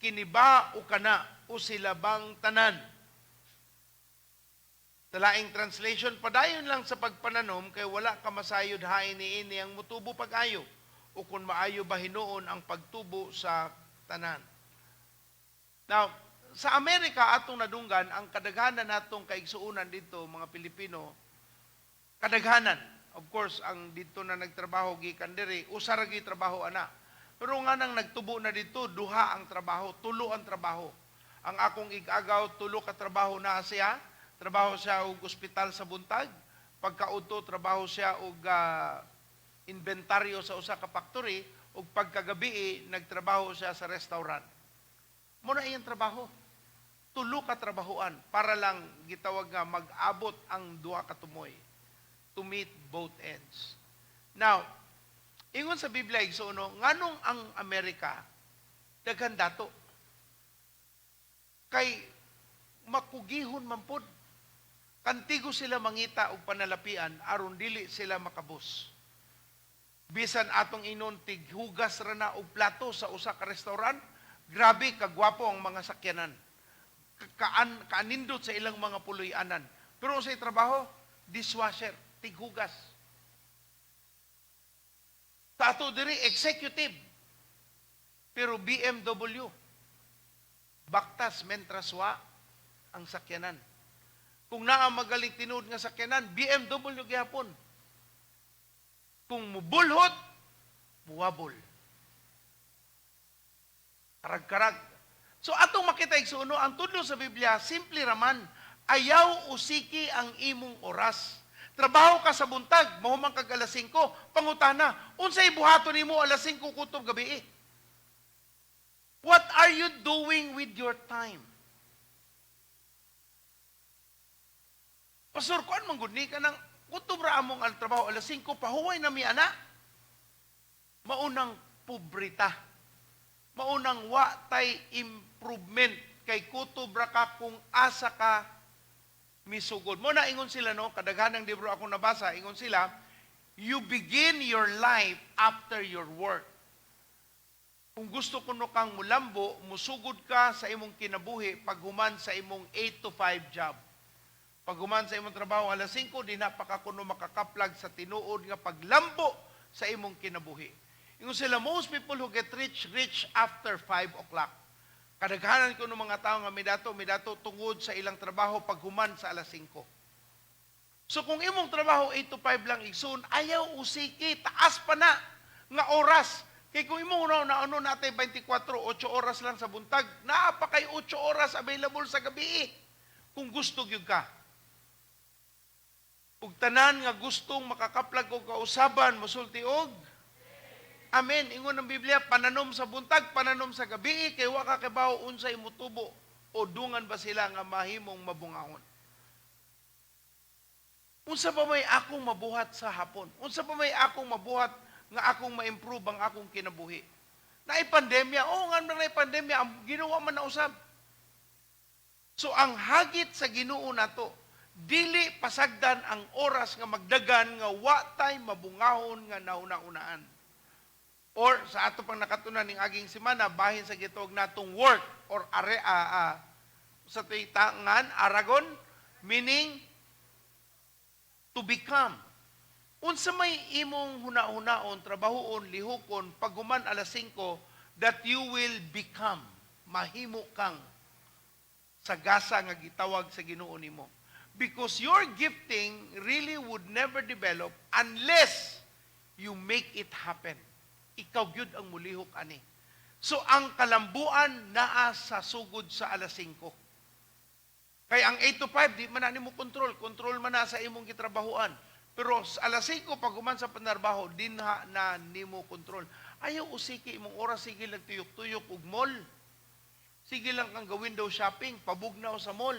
kiniba o kana o silabang tanan. Talaing translation, padayon lang sa pagpananom kay wala ka masayod hain niini ang mutubo pag-ayo o kung maayo ba hinuon ang pagtubo sa tanan. Now, sa Amerika atong nadunggan, ang kadaghanan natong kaigsuunan dito, mga Pilipino, kadaghanan. Of course, ang dito na nagtrabaho gikan diri, usa ra gi trabaho ana. Pero nga nang nagtubo na dito, duha ang trabaho, tulo ang trabaho. Ang akong igagaw, tulo ka trabaho na siya. Trabaho siya og ospital sa buntag. Pagkaudto, trabaho siya og inventaryo sa usa ka factory. Ug pagkagabi, nagtrabaho siya sa restaurant. Muna iyang trabaho. Tulo ka trabahoan para lang gitawag nga mag-abot ang duha ka tumoy. To meet both ends. Now, ingon sa Biblia, igsuno, nganong ang Amerika, daghan dato. Kay makugihon man pod. Kantigo sila mangita og panalapian aron dili sila makabus. Bisan atong inuntig hugas ra na og plato sa usa ka restaurant, grabe kagwapo ang mga sakyanan. Kaanindot sa ilang mga puloy-anan. Pero sa trabaho, dishwasher, tighugas. Sa ato diri executive. Pero BMW, baktas mentras wa ang sakyanan. Kung naa magaling tinuod nga sakyanan, BMW gihapon. Kung mubulhot, muwabol. Karag-karag. So atong makita igsuno, ang tudlo sa Biblia, simple raman, ayaw usiki ang imong oras. Trabaho ka sa buntag, mahumang kag alas 5, pangutana, unsay buhaton nimo alas 5 kutob gabi? What are you doing with your time? Pastor, kuan man gud ni kanang kutob ra among al trabaho alas 5 pahuway na mi ana. Maunang pobrita. Maunang wa tay improvement kay kutob ra ka kung asa ka misugod. Mo na ingon sila no, kadaghanang libro akong nabasa, ingon sila, you begin your life after your work. Kung gusto kuno kang mulambo, musugod ka sa imong kinabuhi paghuman sa imong 8 to 5 job. Paghuman sa imong trabaho alas 5, di na pa ka kuno makakaplag sa tinuod nga paglambo sa imong kinabuhi. Ingon sila, most people who get rich after 5 o'clock. Kadaghanan ko ng mga tao nga midato tungod sa ilang trabaho paghuman sa alas 5. So kung imong trabaho 8 to 5 lang igsoon, ayaw usiki, taas pa na nga oras. Kay kung imong ano natin 24, 8 oras lang sa buntag, naa pa kay 8 oras available sa gabi. Kung gusto gyud ka. Ug tanan nga gustong makakaplag og kausaban, mosulti og amen. Ingon ng Biblia, pananom sa buntag, pananom sa gabi, kay wa ka kibaw unsay mutubo o dungan ba sila nga mahimong mabungahon. Unsa pa may akong mabuhat sa hapon? Unsa pa may akong mabuhat nga akong ma-improve ang akong kinabuhi? Naay pandemya, nga naay pandemya, ang ginawa man na usab. So ang hagit sa Ginoo nato, dili pasagdan ang oras nga magdagan nga wa tay mabungahon nga nauna-unaan. Or sa ato pang nakatunan ning aging semana, bahin sa gitog natong work or sa tangan, aragon, meaning to become. Unsa may imong huna-hunaon, trabahoon, lihukon, paghuman alas 5, that you will become, mahimo kang sagasa nga gitawag sa Ginoo nimo. Because your gifting really would never develop unless you make it happen. Ikaw gyud ang mulihok ani. So ang kalambuan naa sa sugod sa alas 5. Kay ang 8 to 5 di man na nimo control man na sa imong gitrabahuan. Pero sa alas 5 pag human sa panarbaho dinha na nimo control. Ayaw usiki imong oras, sige lang tuyok-tuyok ug mall. Sige lang kang window shopping, pabugnaw sa mall.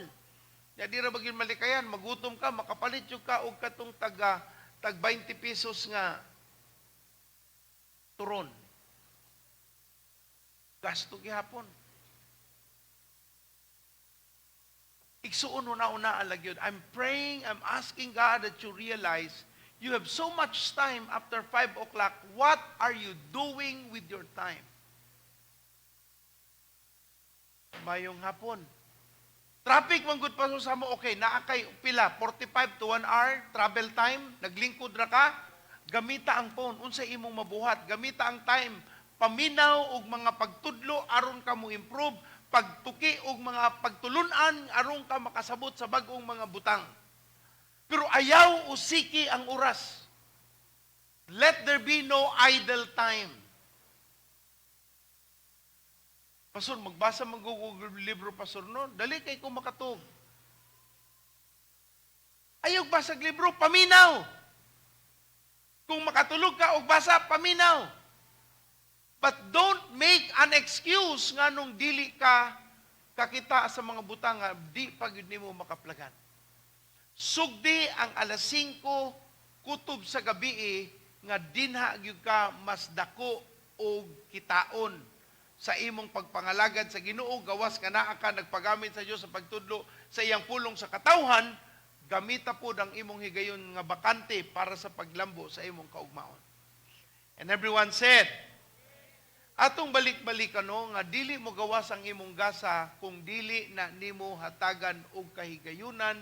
Ya di ra bagin malikayan, magutom ka, makapalit yung ka og katong tag 20 pesos nga turon. Gasto gihapon. Igsuon una alagyod. I'm praying, I'm asking God that you realize you have so much time after 5 o'clock. What are you doing with your time? Mayong hapon. Traffic man gud pa sa mo, okay, naa kay pila 45 to 1 hour travel time, naglingkod ra ka, gamita ang phone, unsay imong mabuhat, gamita ang time, paminaw og mga pagtudlo aron ka mo improve, pagtuki og mga pagtulunan aron ka makasabot sa bag-ong mga butang. Pero ayaw usiki ang oras. Let there be no idle time. Pastor, magbasa mag-Google libro, Pastor, no? Dali kay ko makatog. Ayaw basag libro, paminaw. Kung makatulog ka o basa, paminaw. But don't make an excuse nga nung dili ka kakita sa mga butang nga di pag nimo makaplagan. Sugdi ang alas 5 kutob sa gabi nga dinha gyud ka mas dako og kitaon sa imong pagpangalagad sa Ginoo, gawas ka naa ka nagpagamit sa Dios sa pagtudlo sa iyang pulong sa katawhan, gamita pod ang imong higayon nga bakante para sa paglambo sa imong kaugmaon. And everyone said, atong balik-balikan no, nga dili mo gawas ang imong gasa kung dili na nimo hatagan og kahigayunan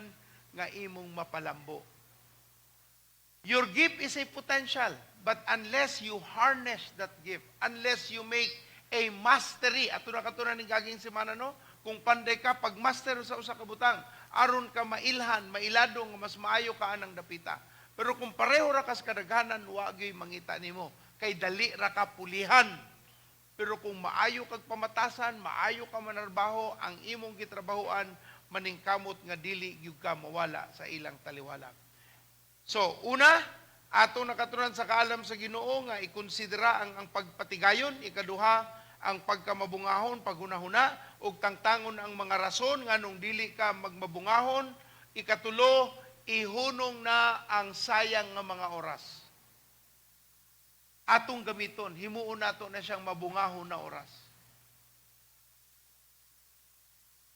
nga imong mapalambo. Your gift is a potential, but unless you harness that gift, unless you make a mastery, ato na katunan ng gaging semana no, kung panday ka pag master sa usa ka butang, aron ka mailhan, mailado nga mas maayo ka anang dapita. Pero kung pareho ra kas kadaghanan, wa gyud mangita nimo, kay dali ra ka pulihan. Pero kung maayo kag pamatasan, maayo ka manarbaho, ang imong gitrabahoan maningkamot nga dili gyud ka mawala sa ilang taliwala. So, una, ato nakatunan sa kaalam sa Ginoo nga ikonsidera ang pagpatigayon, ikaduha ang pagkamabungahon, paghunahuna, ug tangtangon ang mga rason nga nung dili ka magmabungahon, ikatulo, ihunong na ang sayang nga mga oras. Atong gamiton, himuon nato na siyang mabungahon na oras.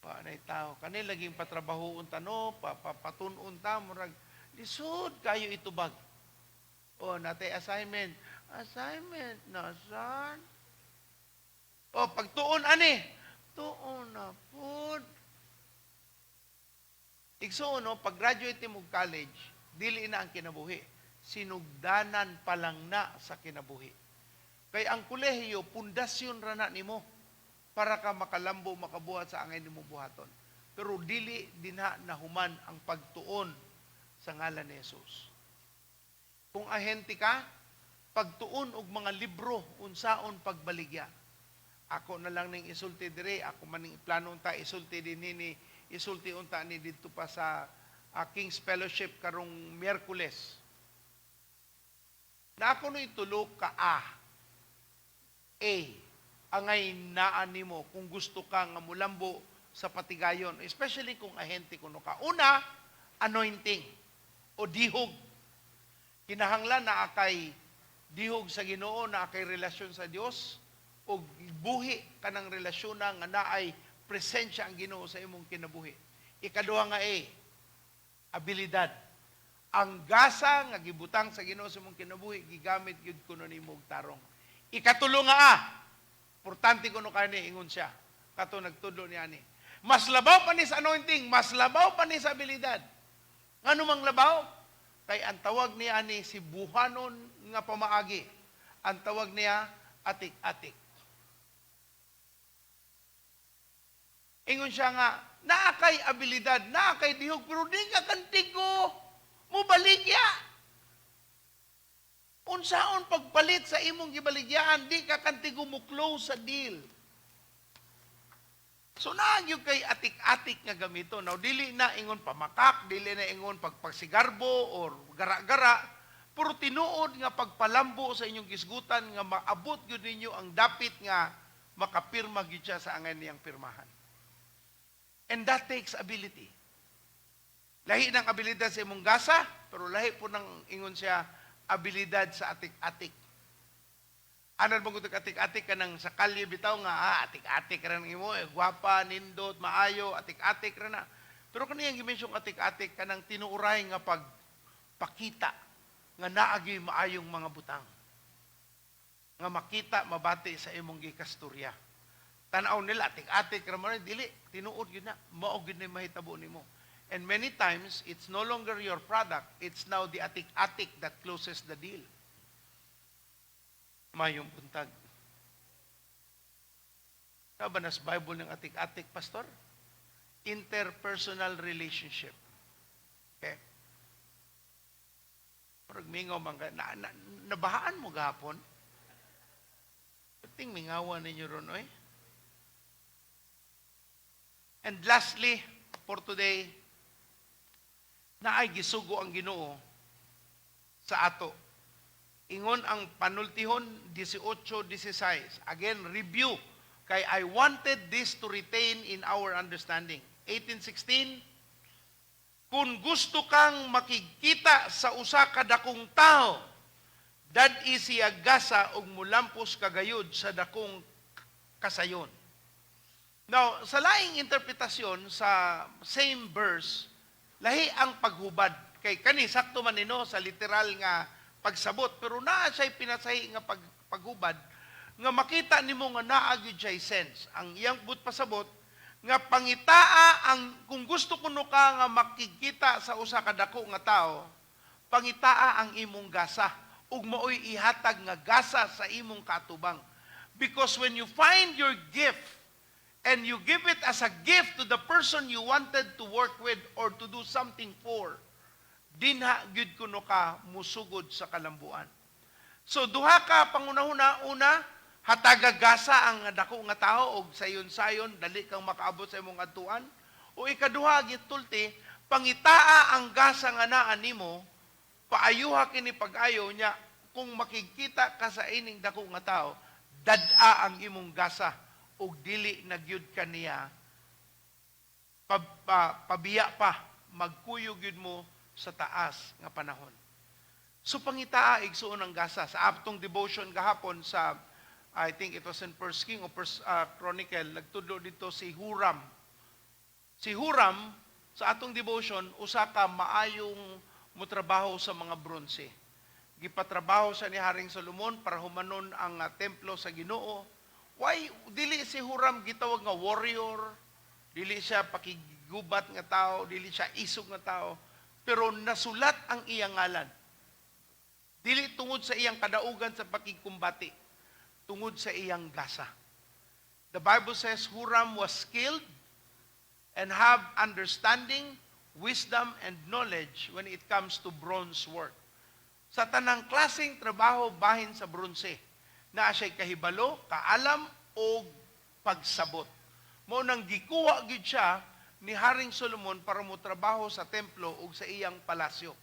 Paanay tao. Kani laging patrabaho unta no, patunon ta, murag, lisod kayo itubag. O, natay assignment. Assignment na, son. O, pagtuon, ani. Tuon na, pod. Igsoon, no, pag-graduate mo college, dili na ang kinabuhi. Sinugdanan pa lang na sa kinabuhi. Kay ang kolehiyo, pundasyon ra na nimo para ka makalambo, makabuhat sa angay nimo buhaton. Pero dili dinha nahuman ang pagtuon sa ngalan ni Jesus. Kung ahente ka, pagtuon og mga libro unsaon pagbaligya. Ako na lang ning isulti dire, ako man ning plano unta isulti dinhi isulti unta ni didto pa sa King's Fellowship karong Miyerkules. Na ako no itulo ka angay naan nimo kung gusto ka nga mulambo sa patigayon, especially kung ahente kuno ka. Una, anointing o dihog. Kinahanglan na akay dihog sa Ginoo, na akay relasyon sa Dios, o buhi kanang relasyon na nga naay presensya ang Ginoo sa imong kinabuhi. Ikaduha nga abilidad. Ang gasa nga gibutang sa Ginoo sa imong kinabuhi gigamit gyud kuno nimo og tarong. Ikatulo nga importante kuno kani ingon siya. Kato nagtudlo niya ni. Mas labaw pa ni sa anointing, mas labaw pa ni sa abilidad. Ngano mang labaw? Kay ang tawag niya ni si buhanon nga pamaagi. Ang tawag niya atik-atik. Ingon siya nga, naakay abilidad, naakay dihog, pero di ka kantigo, mubaligya. Unsaon pagpalit sa imong gibaligyaan, di ka kantigo mo close sa deal. So nagyo kay atik-atik nga gamito. Now, dili na ingon pamakak, dili na ingon pagpagsigarbo or gara-gara, pero tinuod nga pagpalambo sa inyong kisgutan nga maabot gyud ninyo ang dapit nga makapirma gyud siya sa angay niyang pirmahan. And that takes ability. Lahi ng abilidad sa imong gasa, pero lahi po ng ingon siya abilidad sa atik-atik. Anan mo gutok atik-atik ka ng sa kalye bitaw nga, atik-atik ka rin imo, gwapa, nindot, maayo, atik-atik rin na. Pero kaniyang gimensyong atik-atik ka ng tinuuray nga pagpakita nga naagi maayong mga butang. Nga makita, mabati sa imong gikasturya. Tanaw nila, atik-atik ra man, dili, tinuod yun na, maog yun na mahitabo nimo. And many times, it's no longer your product, it's now the atik-atik that closes the deal. Mayong buntag. Sa banas Bible ng atik-atik, pastor? Interpersonal relationship. Okay? Parang mingaw mangga, nabahaan mo gahapon? Ting mingawan ninyo ron, oy? And lastly, for today, naay gisugo ang Ginoo sa ato. Ingon ang panultihon 18:16. Again, review. Kay I wanted this to retain in our understanding. 18:16, kung gusto kang makikita sa usa ka dakong tao, dad siya gasa og mulampos kagayod sa dakong kasayon. Now, sa laing interpretasyon sa same verse, lahi ang paghubad. Kay kani sakto man nino sa literal nga pagsabot, pero naa siya pinasahi nga paghubad nga makita nimo nga naa gyud siya sense. Ang iyang but pasabot nga pangitaa ang kung gusto kuno ka nga makikita sa usa ka dako nga tao, pangitaa ang imong gasa ug maoy ihatag nga gasa sa imong katubang. Because when you find your gift and you give it as a gift to the person you wanted to work with or to do something for, dinha gyud kuno ka musugod sa kalambuan. So duha ka pangunahuna, una, hatagagasa ang dako nga tao og sayon-sayon dali kang makaabot sa imong adtuan. O ikaduha gitulti, pangitaa ang gasa nga naa nimo, paayuha kini pag-ayo niya kung makikita ka sa ining dako nga tao, dad-a ang imong gasa og dili nagyud kaniya pabiya pa magkuyog yun mo sa taas nga panahon. So pangitaa igsuon ang gasa sa aptong devotion gahapon sa I think it was in First King o First Chronicle, nagtudlo dito si Huram Si Huram, sa atong devotion, usa ka maayong mutrabaho sa mga bronze. Gipatrabaho sa ni Haring Solomon para humanon ang templo sa Ginoo. Why dili si Huram gitawag nga warrior, dili siya pakigubat nga tao, dili siya isog nga tao, pero nasulat ang iyang ngalan. Dili tungod sa iyang kadaugan sa pakigkumbati, tungod sa iyang gasa. The Bible says Huram was skilled and have understanding, wisdom, and knowledge when it comes to bronze work. Sa tanang klaseng trabaho bahin sa bronze, na siya'y kahibalo, kaalam, o pagsabot. Mo nang gikuha gid siya ni Haring Solomon para mo trabaho sa templo o sa iyang palasyo.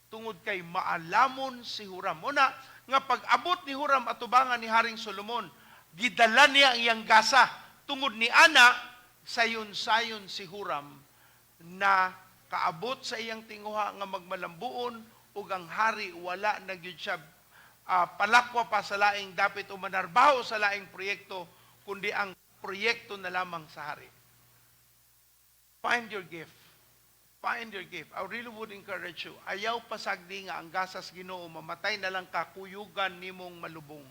Tungod kay maalamon si Huram. Muna, nga pag-abot ni Huram atubangan ni Haring Solomon, gidala niya ang iyang gasa. Tungod ni Ana, sayon-sayon si Huram na kaabot sa iyang tinguha nga magmalambuon ug ang hari wala na gyud siya palakwa pa sa laing dapit o manarbaho sa laing proyekto, kundi ang proyekto na lamang sa hari. Find your gift. Find your gift. I really would encourage you. Ayaw pasagdi nga ang gasas Ginoo, mamatay na lang kakuyugan nimong malubong.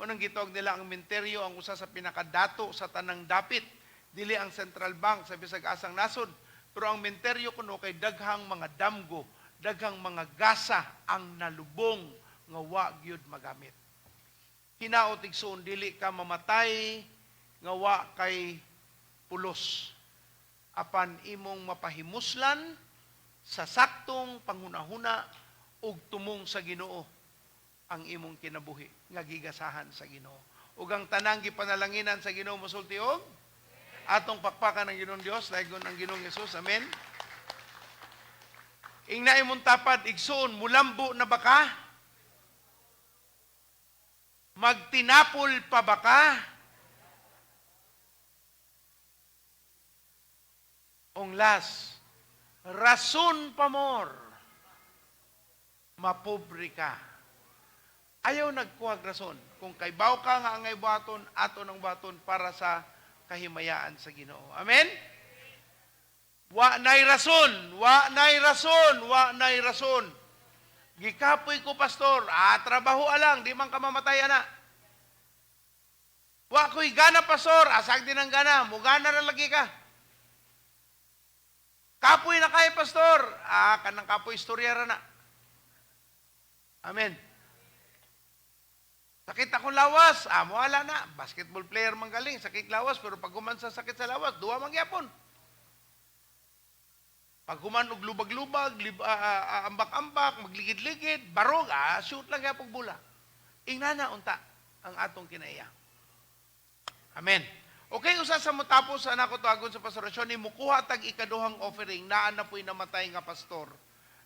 Unang gitawag nila ang menteryo, ang usa sa pinakadato sa tanang dapit. Dili ang central bank sa bisag asang nasod. Pero ang menteryo kuno kay daghang mga damgo, daghang mga gasa ang nalubong nga wa gyud magamit. Hinaot igsoon, dili ka mamatay nga wa kay pulos. Apan imong mapahimuslan sa saktong panghunahuna ug tumong sa Ginoo ang imong kinabuhi nga gigasahan sa Ginoo. Ug ang tanang gipanalanginan sa Ginoo mosulti og atong pakpakan ng Ginoong Dios, laygon ang Ginoong Hesus. Amen. Ingna imong tapad igsoon, mulambo na baka? Magtinapol pa baka? Ong last, rason pa more, mapobre ka. Ayaw nagkuhag rason. Kung kaybaw ka nga angay buhaton, ato ng buhaton para sa kahimayaan sa Ginoo. Amen? Wa nay rason, wa nay rason, wa nay rason. Gikapoy ko, pastor, trabaho alang, di man ka mamatay ana. Wa ko'y gana, pastor, asag din ang gana, mugana na lagi ka. Kapoy na kay pastor, kanang kapoy istorya ra na. Amen. Sakit akong lawas, wala na. Basketball player man galing, sakit lawas, pero pag human sa sakit sa lawas, duwa mangyapon. Pag human og lubag-lubag, ambak-ambak, magligid-ligid, barog, shoot lang yapog bula. Ingnana unta ang atong kinaiya. Amen. Okay, usa sa motapos sa nako tuagon sa pastorasyon, ni mukuha tag ikaduhang offering, naan na po'y namatay nga pastor.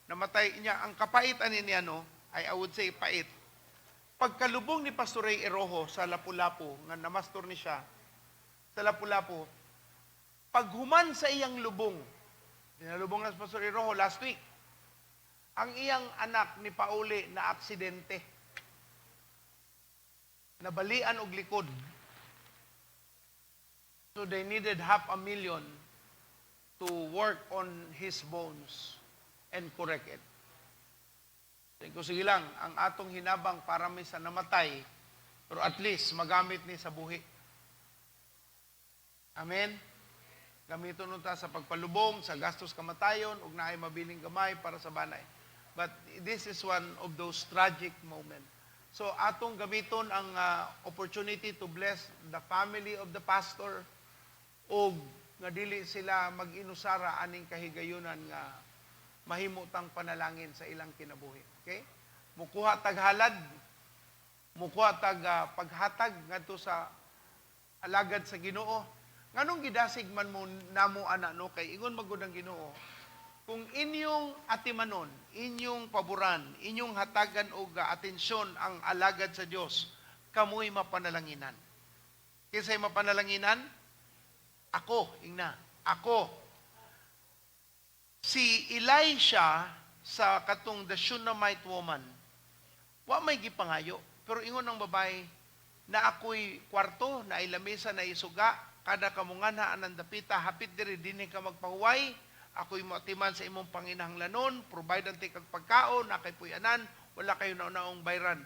Namatay niya, ang kapait ani niya, no, I would say pait. Pagkalubong ni Pastor Ray Eroho sa Lapu-Lapu, nga namastor ni siya, sa Lapu-Lapu, paghuman sa iyang lubong, dinalubong na sa Pastor Eroho last week, ang iyang anak ni Pauli na aksidente, nabalian og likod. So they needed $500,000 to work on his bones and correct it. Ko sige lang, ang atong hinabang para may sa namatay, pero at least magamit ni sa buhi. Amen? Gamiton nun ta sa pagpalubong, sa gastos kamatayon, ug naay mabiling gamay para sa banay. But this is one of those tragic moments. So atong gamiton ang opportunity to bless the family of the pastor, o nga dili sila mag-inusara aning kahigayunan nga mahimutang panalangin sa ilang kinabuhi. Okay? Mukuha tag halad, mukuha tag paghatag ngadto sa alagad sa Ginoo. Nganong gidasig man mo namo ana no kay ingon magud ang Ginoo. Kung inyong atimanon, inyong paboran, inyong hatagan og atensyon ang alagad sa Dios, kamoy mapanalanginan. Kinsay mapanalanginan? Ako, ingna. Ako. Si Elisha sa katong the Shunammite woman, wa may gipangayo. Pero ingon ng babae, na ako'y kwarto, na ilamesa, na isuga, kada kamungana anang dapita hapit diri dinhi ka magpahuway, ako'y moatiman sa imong panginahanglanon, provide ang tikag pagkaon, na kay puyanan, wala kayo nauna-ong bayran.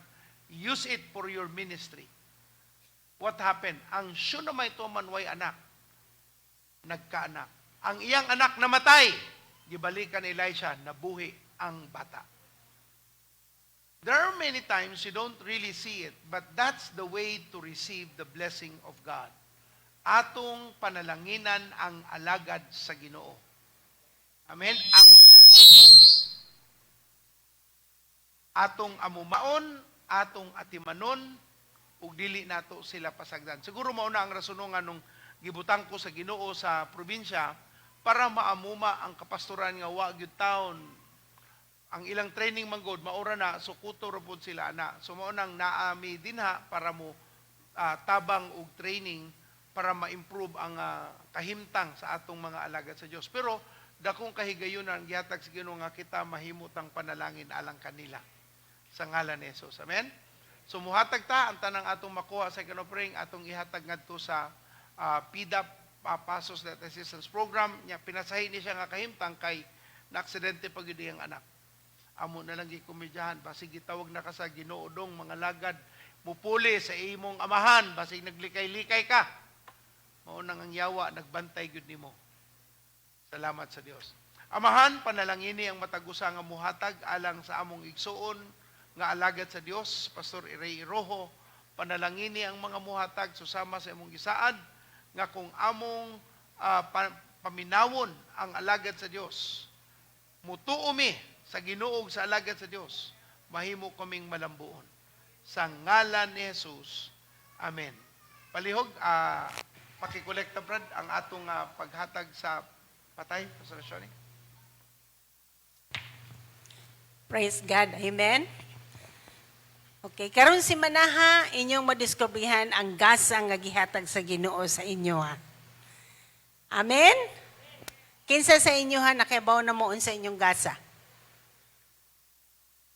Use it for your ministry. What happened? Ang Shunammite woman way anak, nagkaanak. Ang iyang anak namatay, gibalikan ni Elisha, nabuhi ang bata. There are many times you don't really see it, but that's the way to receive the blessing of God. Atong panalanginan ang alagad sa Ginoo. Amen? Atong amumaon, atong atimanon, ug dili nato sila pasagdan. Siguro mauna ang rasunungan nung gibutang ko sa Ginoo sa probinsya para maamuma ang kapastoran nga wa gyud taon. Ang ilang training manggod maura na sukuto ra pud sila ana. So mao nang naami dinha para mo tabang og training para ma-improve ang kahimtang sa atong mga alagad sa Dios. Pero dakong kahigayunan gihatag sa Ginoo nga kita mahimutang panalangin alang kanila sa ngalan ni Jesus. Amen. So muhatag ta ang tanang atong makuha sa kinopring atong ihatag ngadto sa PDAP Pasos Death Assistance Program. Nya pinasahi ni siya nga kahimtang kay na aksidente pag yun ang anak. Amo na lang gikomedyahan, basig gitawag na ka sa Ginoo dong mga lagad, mupuli sa imong amahan, basig naglikay-likay ka. Mao nang ang yawa, nagbantay gyud nimo. Salamat sa Dios. Amahan, panalangini ang matag-usa nga muhatag alang sa among igsuon nga alagad sa Dios, Pastor Ray Rojo, panalangini ang mga muhatag susama sa imong gisaad nga kung among paminawon ang alagad sa Dios, mutuo mi sa Ginoo sa alagad sa Dios, mahimo kaming malambuon. Sa ngalan ni Jesus. Amen. Palihog, pakikolekta brad ang atong paghatag sa patay, Pastor Shoni. Praise God. Amen. Okay, karon si manaha inyong madiskubrihan ang gasa nga gihatag sa Ginoo sa inyo ha. Amen. Kinsa sa inyo ha nakabaw na mo unsa inyong gasa?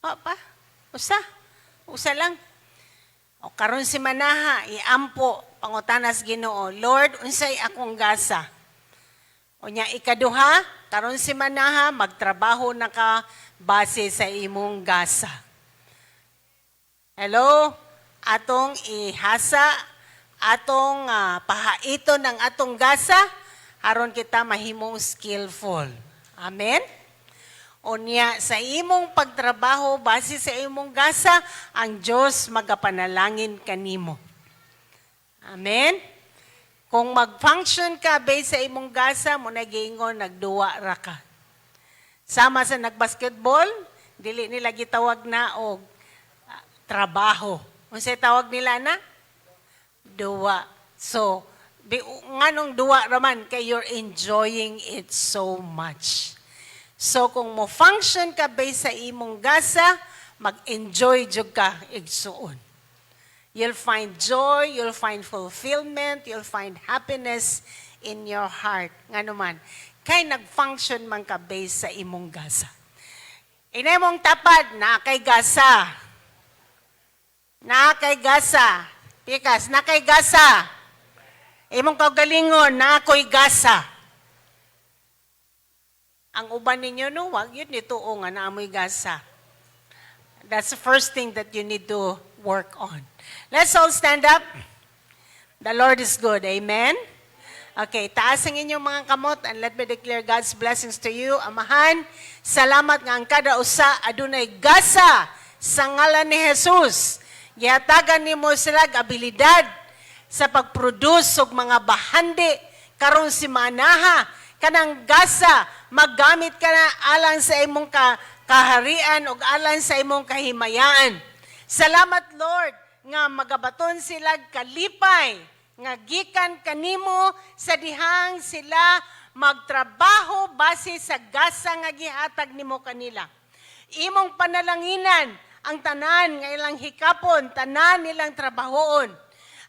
Pa, usa lang. O karon si manaha iampo pangutanas Ginoo, Lord, unsay akong gasa? O nya ikaduha, karon si manaha magtrabaho na ka base sa imong gasa. Hello, atong ihasa, atong pahaito ng atong gasa, aron kita mahimong skillful. Amen? Unya, sa imong pagtrabaho, base sa imong gasa, ang Diyos magapanalangin kanimo. Amen? Kung mag-function ka base sa imong gasa, mo nagingon, nagduwa ra ka. Sama sa nagbasketball, dili nila gitawag na og trabaho. Unsay tawag nila na? Duwa. So, nganong duwa raman kay you're enjoying it so much. So, kung mo function ka based sa imong gasa, mag-enjoy jud ka igsuon. You'll find joy, you'll find fulfillment, you'll find happiness in your heart. Nga naman, kay nag-function man ka based sa imong gasa. Inay mong tapad, na kay gasa. Na kay gasa. Pikas, na kay gasa. Imong kaugalingon, na ako'y gasa. Ang uban ninyo, no, wag yun nituo nga na amoy gasa. That's the first thing that you need to work on. Let's all stand up. The Lord is good. Amen? Okay, taas ang inyong mga kamot and let me declare God's blessings to you. Amahan, salamat nga ang kada usa adunay gasa sa ngalan ni Jesus. Gihatagan nimo sila abilidad sa pag-produce og mga bahandi karon si manaha kanang gasa maggamit ka na alang sa imong kaharian o alang sa imong kahimayaan. Salamat Lord nga magabaton sila kalipay nga gikan kanimo sa dihang sila magtrabaho base sa gasa nga gihatag nimo kanila. Imong panalanginan ang tanan nga ilang hikapon, tanan nilang trabahoon.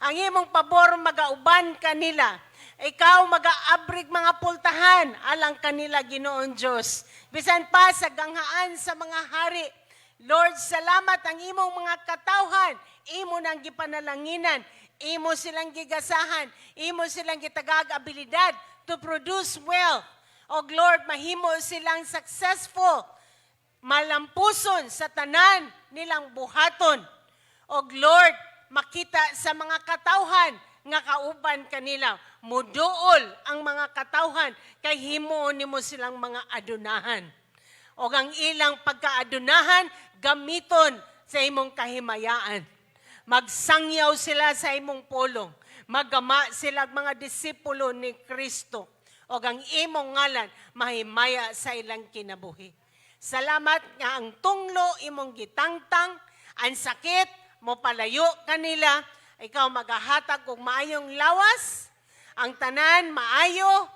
Ang imong pabor magauban kanila. Ikaw mag-aabrig mga pultahan alang kanila Ginoon Diyos. Bisan pa sa ganghaan sa mga hari. Lord, salamat ang imong mga katawhan. Imo nang gipanalanginan. imo silang gigasahan, imo silang gitagag abilidad to produce wealth. O Lord, mahimo silang successful, malampuson sa tanan nilang buhaton. O Lord, makita sa mga katawhan nga kauban kanila, muduol ang mga katawhan kay himo nimo silang mga adunahan. O ang ilang pagkaadunahan, gamiton sa imong kahimayaan. Magsangyaw sila sa imong pulong. Magama sila mga disipulo ni Kristo. O ang imong ngalan, mahimaya sa ilang kinabuhi. Salamat nga ang tunglo imong gitangtang, ang sakit mo palayo kanila, ikaw magahatag og maayong lawas, ang tanan maayo,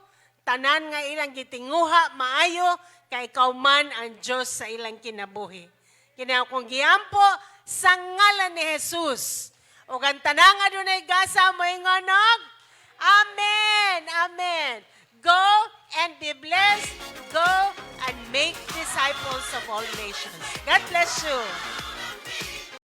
tanan nga ilang gitinguha maayo, kay ikaw man ang Diyos sa ilang kinabuhi. Kinaw kong giampo sa ngalan ni Jesus. O ang tanang adunay gasa mo ingonog. Amen. Amen. Go and be blessed. Go and make disciples of all nations. God bless you.